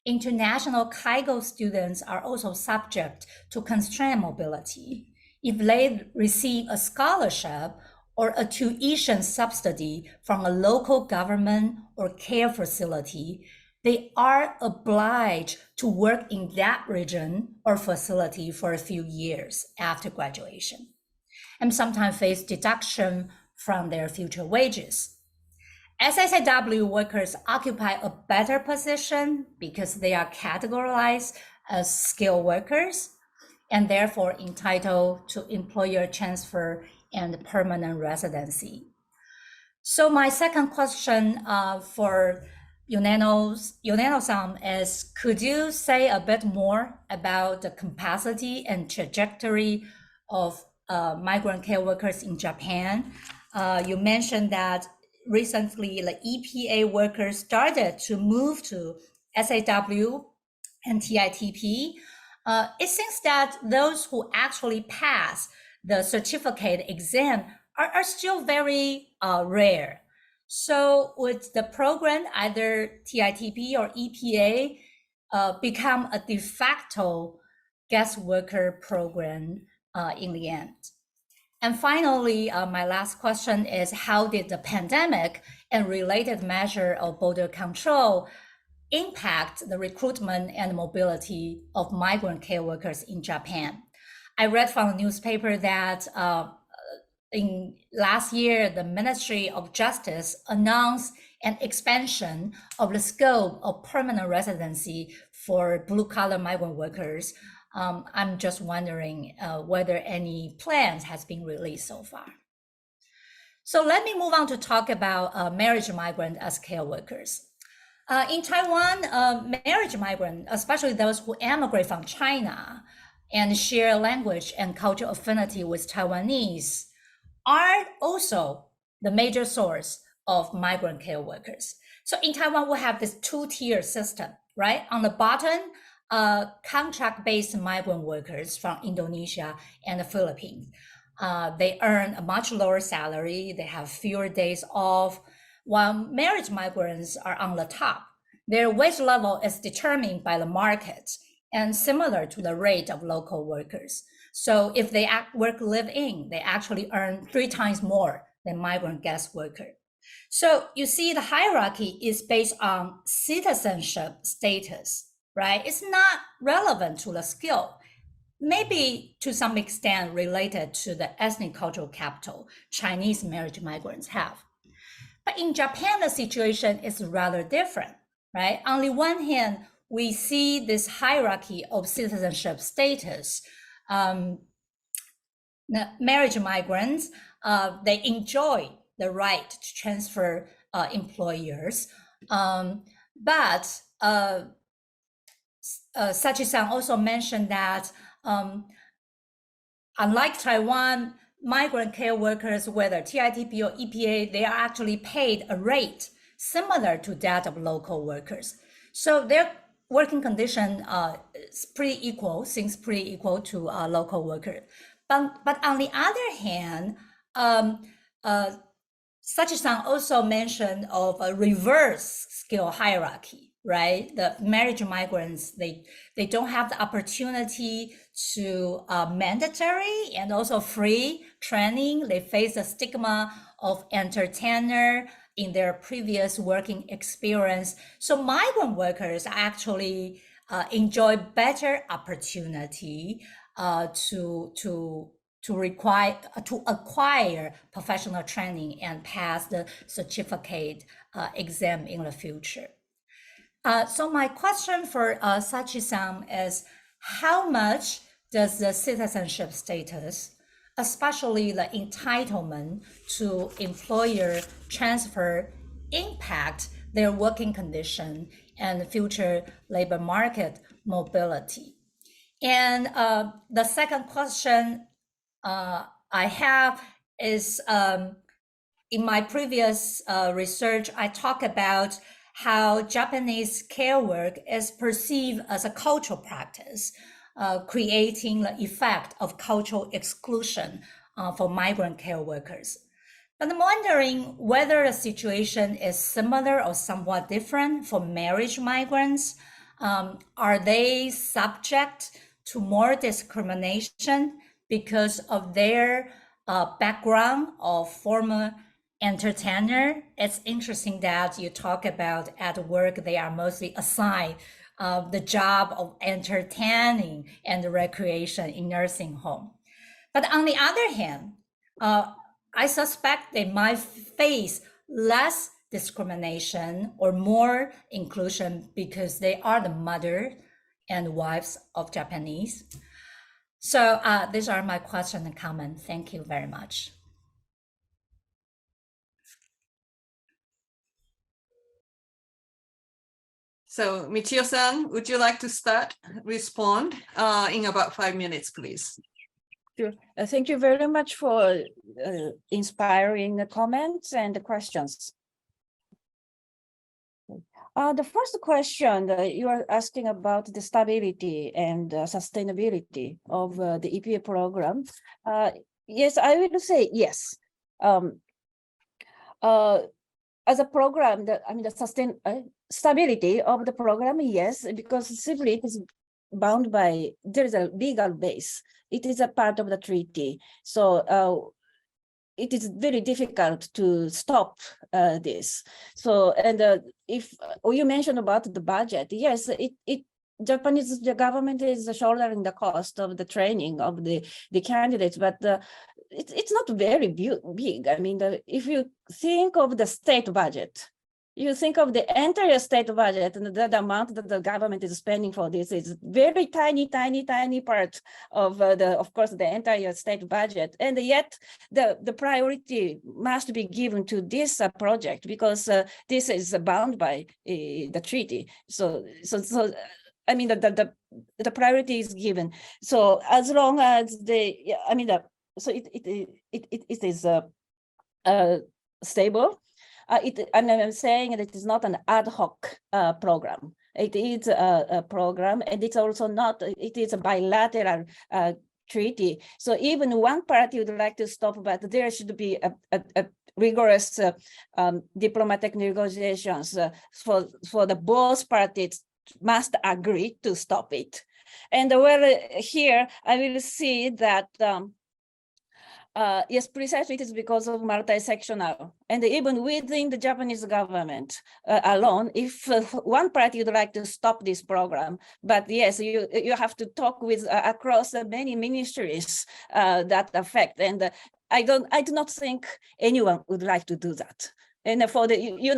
International kaigo students are also subject to constrained mobility. If they receive a scholarship or a tuition subsidy from a local government or care facility, they are obliged to work in that region or facility for a few years after graduation, and sometimes face deduction from their future wages. SSAW workers occupy a better position because they are categorized as skilled workers and therefore entitled to employer transfer and permanent residency. So my second question for Yoneno-san is, could you say a bit more about the capacity and trajectory of migrant care workers in Japan? You mentioned that recently the EPA workers started to move to SAW and TITP. It seems that those who actually pass the certificate exam are still very rare. So would the program, either TITP or EPA, become a de facto guest worker program in the end? And finally, my last question is, how did the pandemic and related measure of border control impact the recruitment and mobility of migrant care workers in Japan? I read from the newspaper that in last year, the Ministry of Justice announced an expansion of the scope of permanent residency for blue-collar migrant workers. I'm just wondering whether any plans has been released so far. So let me move on to talk about marriage migrant as care workers. In Taiwan, marriage migrant, especially those who emigrate from China and share language and cultural affinity with Taiwanese, are also the major source of migrant care workers. So in Taiwan, we have this two-tier system, right? On the bottom, contract-based migrant workers from Indonesia and the Philippines. They earn a much lower salary, they have fewer days off, while marriage migrants are on the top. Their wage level is determined by the market and similar to the rate of local workers. So if they work live-in, they actually earn 3 times more than migrant guest worker. So you see the hierarchy is based on citizenship status, right? It's not relevant to the skill, maybe to some extent related to the ethnic cultural capital Chinese marriage migrants have. But in Japan, the situation is rather different, right? On the one hand, we see this hierarchy of citizenship status. Marriage migrants, they enjoy the right to transfer employers. But Sachi-san also mentioned that unlike Taiwan, migrant care workers, whether TITP or EPA, they are actually paid a rate similar to that of local workers. So their working condition is pretty equal, seems pretty equal to local workers. But on the other hand, Sachi-san also mentioned of a reverse skill hierarchy, right? The marriage migrants, they don't have the opportunity to mandatory and also free training. They face the stigma of entertainer in their previous working experience. So migrant workers actually enjoy better opportunity to acquire professional training and pass the certificate exam in the future. So my question for Sachi-san is, how much does the citizenship status, especially the entitlement to employer transfer, impact their working condition and future labor market mobility? And the second question I have is, in my previous research, I talk about how Japanese care work is perceived as a cultural practice, creating the effect of cultural exclusion for migrant care workers. But I'm wondering whether the situation is similar or somewhat different for marriage migrants. Are they subject to more discrimination because of their background of former entertainer? It's interesting that you talk about at work, they are mostly assigned the job of entertaining and recreation in nursing home. But on the other hand, I suspect they might face less discrimination or more inclusion because they are the mother and wives of Japanese. So these are my question and comment. Thank you very much. So Michiyo-san, would you like to respond in about 5 minutes, please? Sure. Thank you very much for inspiring comments and the questions. The first question, you are asking about the stability and sustainability of the EPA program. Yes, I will say yes. As a program, the stability of the program, yes, because simply it is bound by, there is a legal base. It is a part of the treaty. So it is very difficult to stop this. So, and if you mentioned about the budget, yes, the government is shouldering the cost of the training of the candidates, but it's not very big. I mean, if you think of the state budget, you think of the entire state budget, and the amount that the government is spending for this is very tiny part of of course, the entire state budget. And yet the priority must be given to this project because this is bound by the treaty. So I mean, the priority is given. So as long as so it is stable. And I'm saying that it is not an ad hoc program. It is a program, and it's also not, it is a bilateral treaty. So even one party would like to stop, but there should be a rigorous diplomatic negotiations for the both parties must agree to stop it. And well, here I will see that yes, precisely it is because of multi-sectional. And even within the Japanese government alone, if one party would like to stop this program, but yes, you have to talk with across many ministries that affect. And I do not think anyone would like to do that. And for the,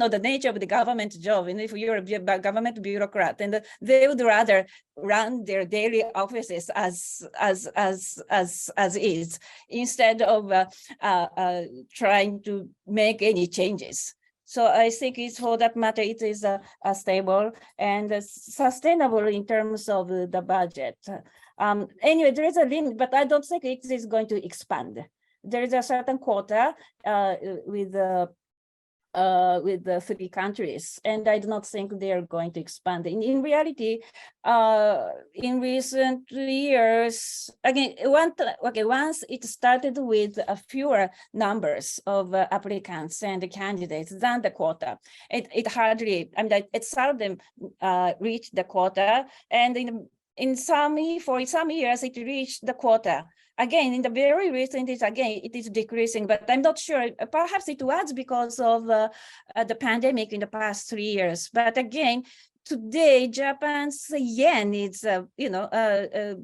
the nature of the government job, and if you're a government bureaucrat, and they would rather run their daily offices as is, instead of trying to make any changes. So I think it's, for that matter, it is stable and sustainable in terms of the budget. Anyway, there is a limit, but I don't think it is going to expand. There is a certain quota with with the 3 countries, and I do not think they are going to expand. In reality, in recent years, again, once it started with a fewer numbers of applicants and candidates than the quota, it hardly, I mean, it seldom reached the quota, and for some years it reached the quota. Again, in the very recent, it is decreasing, but I'm not sure. Perhaps it was because of the pandemic in the past 3 years. But again, today, Japan's yen is,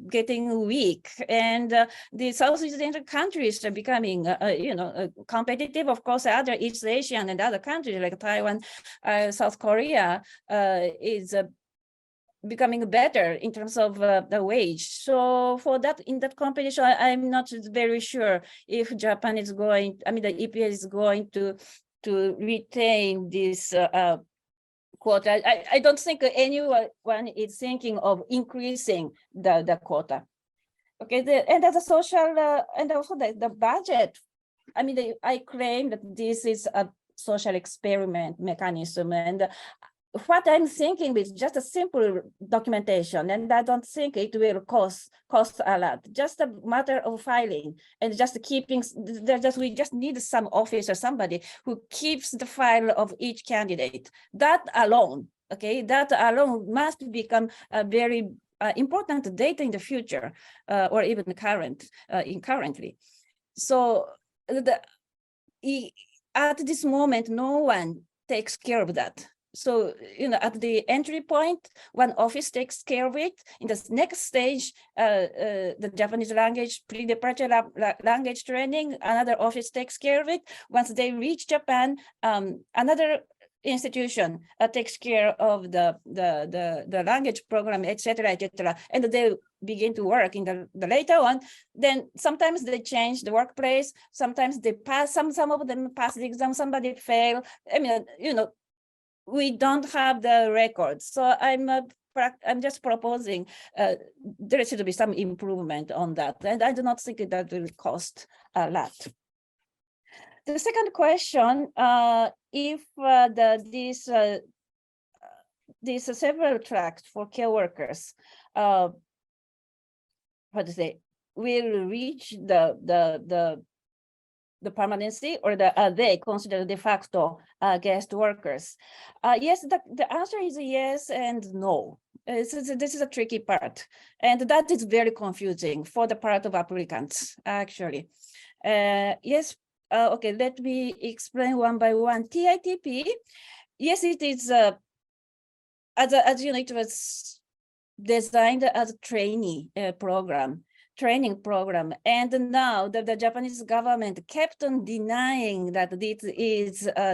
getting weak, and the Southeast Asian countries are becoming, competitive. Of course, other East Asian and other countries like Taiwan, South Korea is becoming better in terms of the wage. So for that, in that competition, I'm not very sure if Japan is going, the EPA is going to retain this quota. I don't think anyone is thinking of increasing the quota. Okay, and as a social, and also the budget, I claim that this is a social experiment mechanism, and what I'm thinking is just a simple documentation, and I don't think it will cost a lot. Just a matter of filing and just keeping. We just need some office or somebody who keeps the file of each candidate. That alone, must become a very important data in the future, or even currently. So at this moment, no one takes care of that. So, at the entry point, one office takes care of it. In the next stage, the Japanese language, pre-departure language training, another office takes care of it. Once they reach Japan, another institution takes care of the language program, etc., and they begin to work in the later one. Then sometimes they change the workplace. Sometimes they pass. Some of them pass the exam. Somebody fail. We don't have the records. So I'm just proposing there should be some improvement on that. And I do not think that will cost a lot. The second question, if these several tracks for care workers, will reach the permanency, or are they considered de facto guest workers? Yes, the answer is yes and no. This is a tricky part, and that is very confusing for the part of applicants, actually. Yes, okay, let me explain one by one. TITP, yes, it is, as you know, it was designed as a training program, and now the Japanese government kept on denying that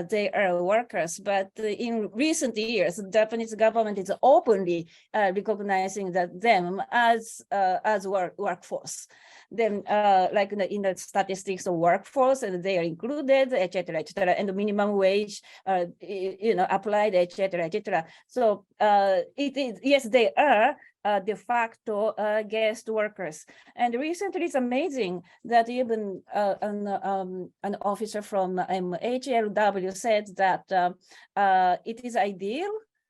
they are workers, but in recent years, the Japanese government is openly recognizing them as workforce. Then, like in the statistics of workforce, and they are included, etc., and the minimum wage, applied, etc. So it is, yes, they are de facto guest workers. And recently, it's amazing that even an officer from HLW said that it is ideal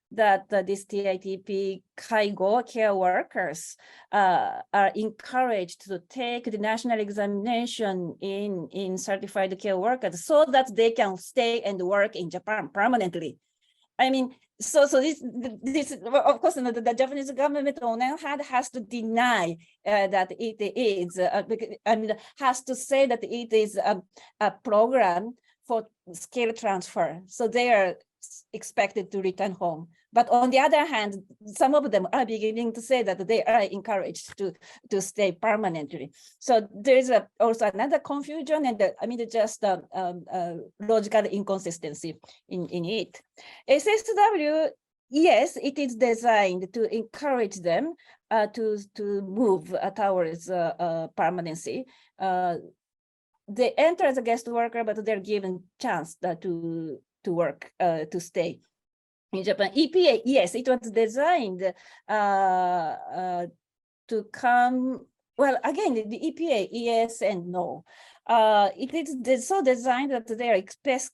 that this TITP kaigo care workers are encouraged to take the national examination in certified care workers so that they can stay and work in Japan permanently. So this of course, the Japanese government on one hand has to deny that it is, has to say that it is a program for skill transfer. So they are expected to return home. But on the other hand, some of them are beginning to say that they are encouraged to stay permanently. So there is also another confusion, and just logical inconsistency in it. SSW, yes, it is designed to encourage them to move towards permanency. They enter as a guest worker, but they're given chance to work, to stay in Japan. EPA, yes, it was designed to come well, again, the EPA, yes and no. It is so designed that they are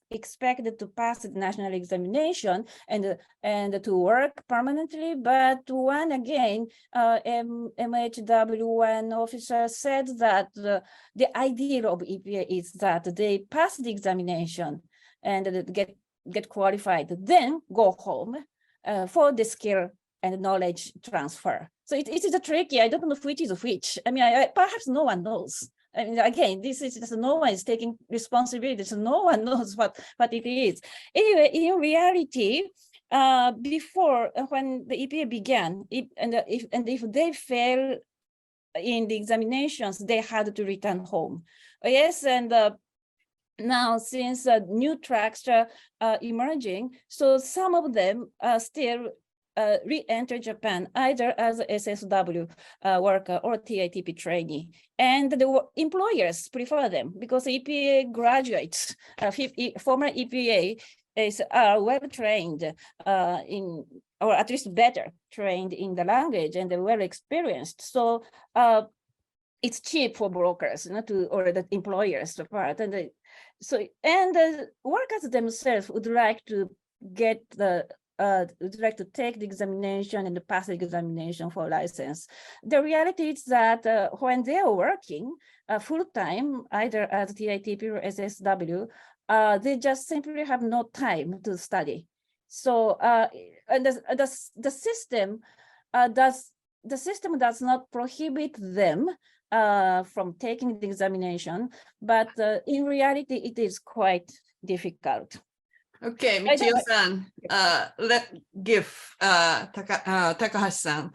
expected to pass the national examination and to work permanently. But one again, MHW1 officer said that the idea of EPA is that they pass the examination and get qualified, then go home for the skill and knowledge transfer. So it is tricky. I don't know which is which. I mean, perhaps no one knows. I mean, again, this is just no one is taking responsibility, so no one knows what it is. Anyway, in reality, before when the EPA began, if they fail in the examinations, they had to return home. Yes, and now since new tracks are emerging, so some of them still re-enter Japan either as SSW worker or TITP trainee, and the employers prefer them because EPA graduates, former EPA are well trained in, or at least better trained in the language, and they're well experienced. So it's cheap for brokers, or the employers to part, and the workers themselves would like to get would like to take the examination and pass the examination for license. The reality is that when they are working full-time, either as TITP or SSW, they just simply have no time to study. So and the system does not prohibit them from taking the examination, but in reality, it is quite difficult. Okay, Michiyo-san, give Takahata-san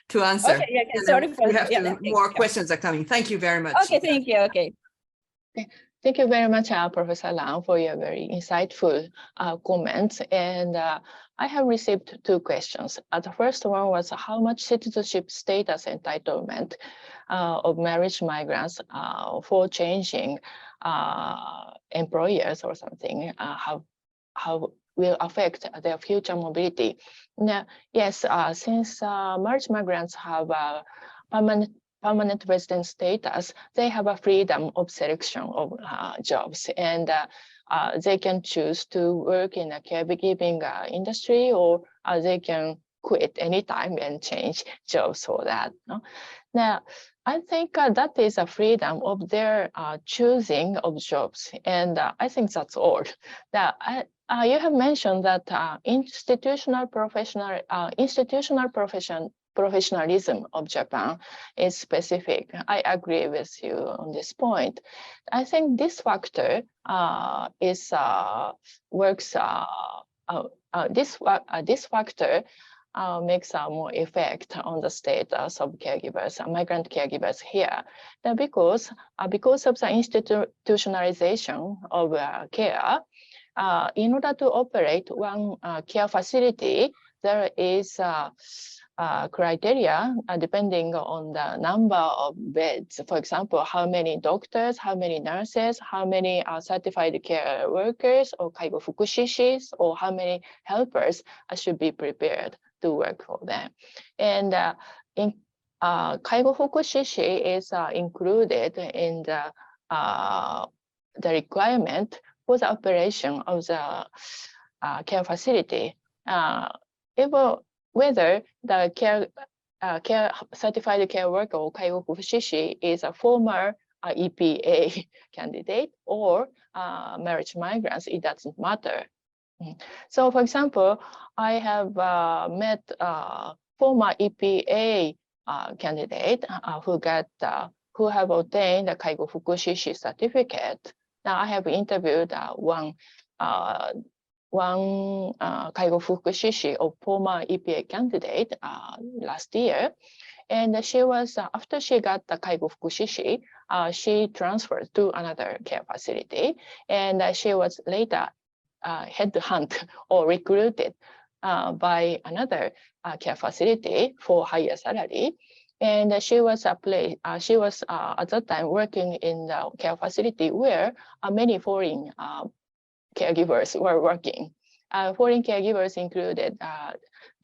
to answer. Okay, yeah, sorry for we have more questions are coming. Thank you very much. Okay, thank you. Okay. Thank you very much, Professor Lang, for your very insightful comments. And I have received two questions. The first one was how much citizenship status entitlement of marriage migrants for changing employers or something, how will affect their future mobility. Now, yes, since marriage migrants have permanent resident status, they have a freedom of selection of jobs, and they can choose to work in a caregiving industry, or they can quit anytime and change jobs for that. No? Now, I think that is a freedom of their choosing of jobs, and I think that's all. Now, you have mentioned that institutional professionalism of Japan is specific. I agree with you on this point. I think this factor this factor makes more effect on the status of caregivers, migrant caregivers here. Now, because of the institutionalization of care, in order to operate one care facility, there is criteria depending on the number of beds. For example, how many doctors, how many nurses, how many certified care workers or kaigo fukushishis, or how many helpers should be prepared to work for them. And kaigo fukushishi is included in the requirement for the operation of the care facility. Whether the certified care worker or kaigo fukushishi is a former EPA candidate or marriage migrants, it doesn't matter. So, for example, I have met former EPA candidate who have obtained a kaigo fukushishi certificate. Now, I have interviewed one kaigo fukushishi of former EPA candidate last year, and she was after she got the kaigo fukushishi, she transferred to another care facility, and she was later headhunted or recruited by another care facility for higher salary. And she was at that time working in the care facility where many foreign caregivers were working. Foreign caregivers included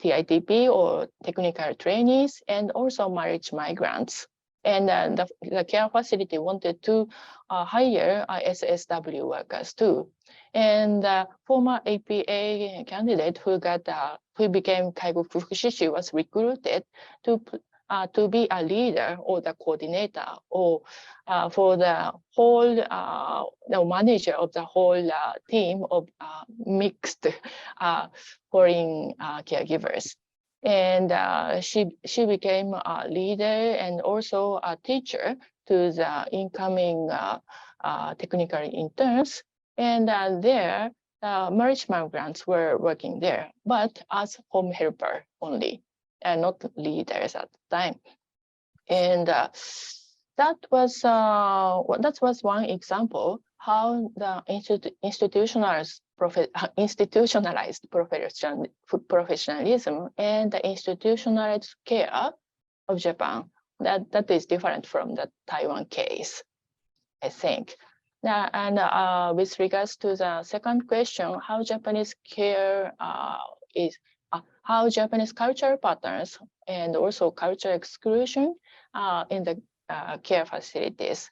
TITP or technical trainees, and also marriage migrants. And the care facility wanted to hire SSW workers too. And the former APA candidate who became kaigo fukushishi was recruited to be a leader or the coordinator or for the whole the manager of the whole team of mixed foreign caregivers. And she became a leader and also a teacher to the incoming technical interns. And there, marriage migrants were working there, but as home helper only, and not leaders at the time. And that was one example how the institutionalized professionalism and the institutionalized care of Japan, that is different from the Taiwan case, I think. And with regards to the second question, how Japanese care how Japanese cultural patterns and also cultural exclusion in the care facilities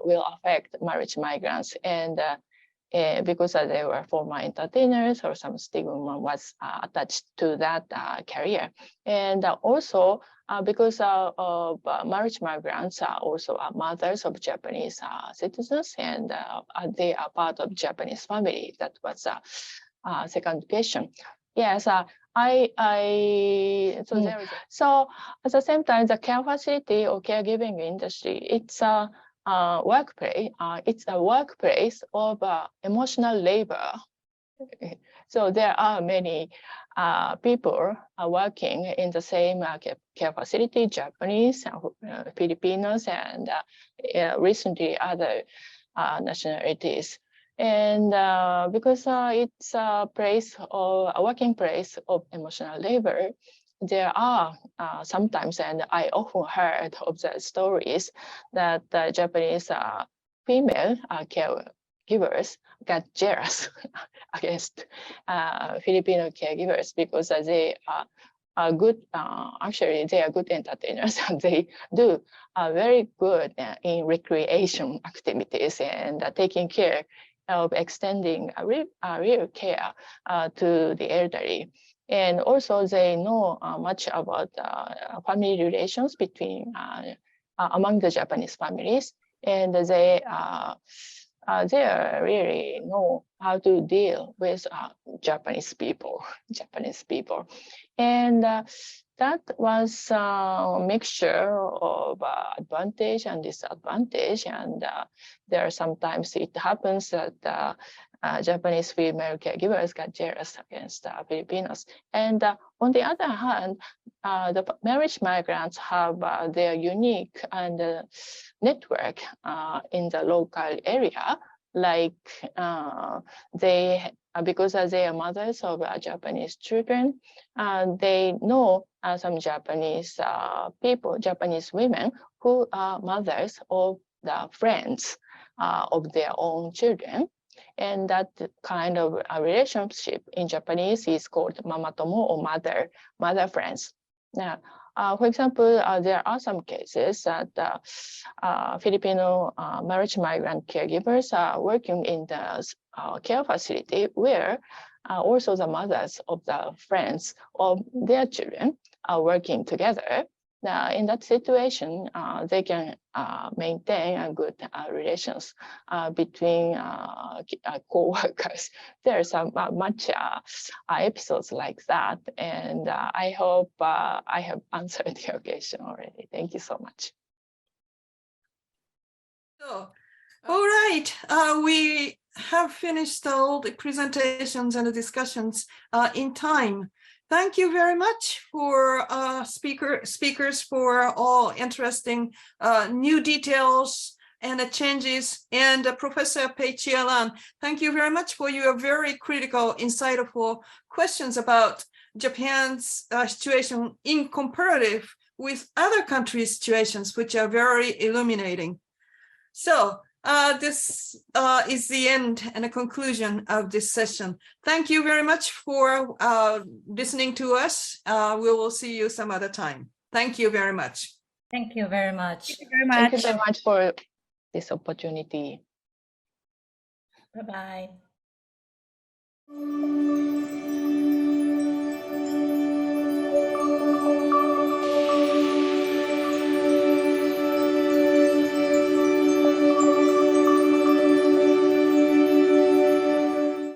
will affect marriage migrants. And because they were former entertainers or some stigma was attached to that career. And also because of marriage migrants are also mothers of Japanese citizens, and they are part of Japanese family. That was a second question. Yes, so at the same time, the care facility or caregiving industry, it's a workplace. It's a workplace of emotional labor. So there are many people working in the same care facility, Japanese, Filipinos, and recently other nationalities. And because it's a working place of emotional labor, there are sometimes, and I often heard of the stories that Japanese female caregivers got jealous against Filipino caregivers because they are good. Actually, they are good entertainers, and they do very good in recreation activities and taking care of extending real care to the elderly. And also they know much about family relations between among the Japanese families, and they really know how to deal with Japanese people. And that was a mixture of advantage and disadvantage. And there are sometimes it happens that Japanese female caregivers got jealous against Filipinos. And on the other hand, the marriage migrants have their unique and network in the local area, like because they are mothers of Japanese children, they know some Japanese people, Japanese women who are mothers of the friends of their own children. And that kind of a relationship in Japanese is called mamatomo or mother friends. Now, for example, there are some cases that Filipino marriage migrant caregivers are working in the care facility where also the mothers of the friends of their children are working together. Now, in that situation, they can maintain a good relations between co-workers. There are some much episodes like that, and I hope I have answered your question already. Thank you so much. So, all right, we have finished all the presentations and the discussions in time. Thank you very much for speakers for all interesting new details and the changes. And Professor Pei-chia, thank you very much for your very critical, insightful questions about Japan's situation in comparative with other countries' situations, which are very illuminating. So this is the end and a conclusion of this session. Thank you very much for listening to us. We will see you some other time. Thank you very much. Thank you very much. Thank you very Thank you much. very much for this opportunity. Bye-bye.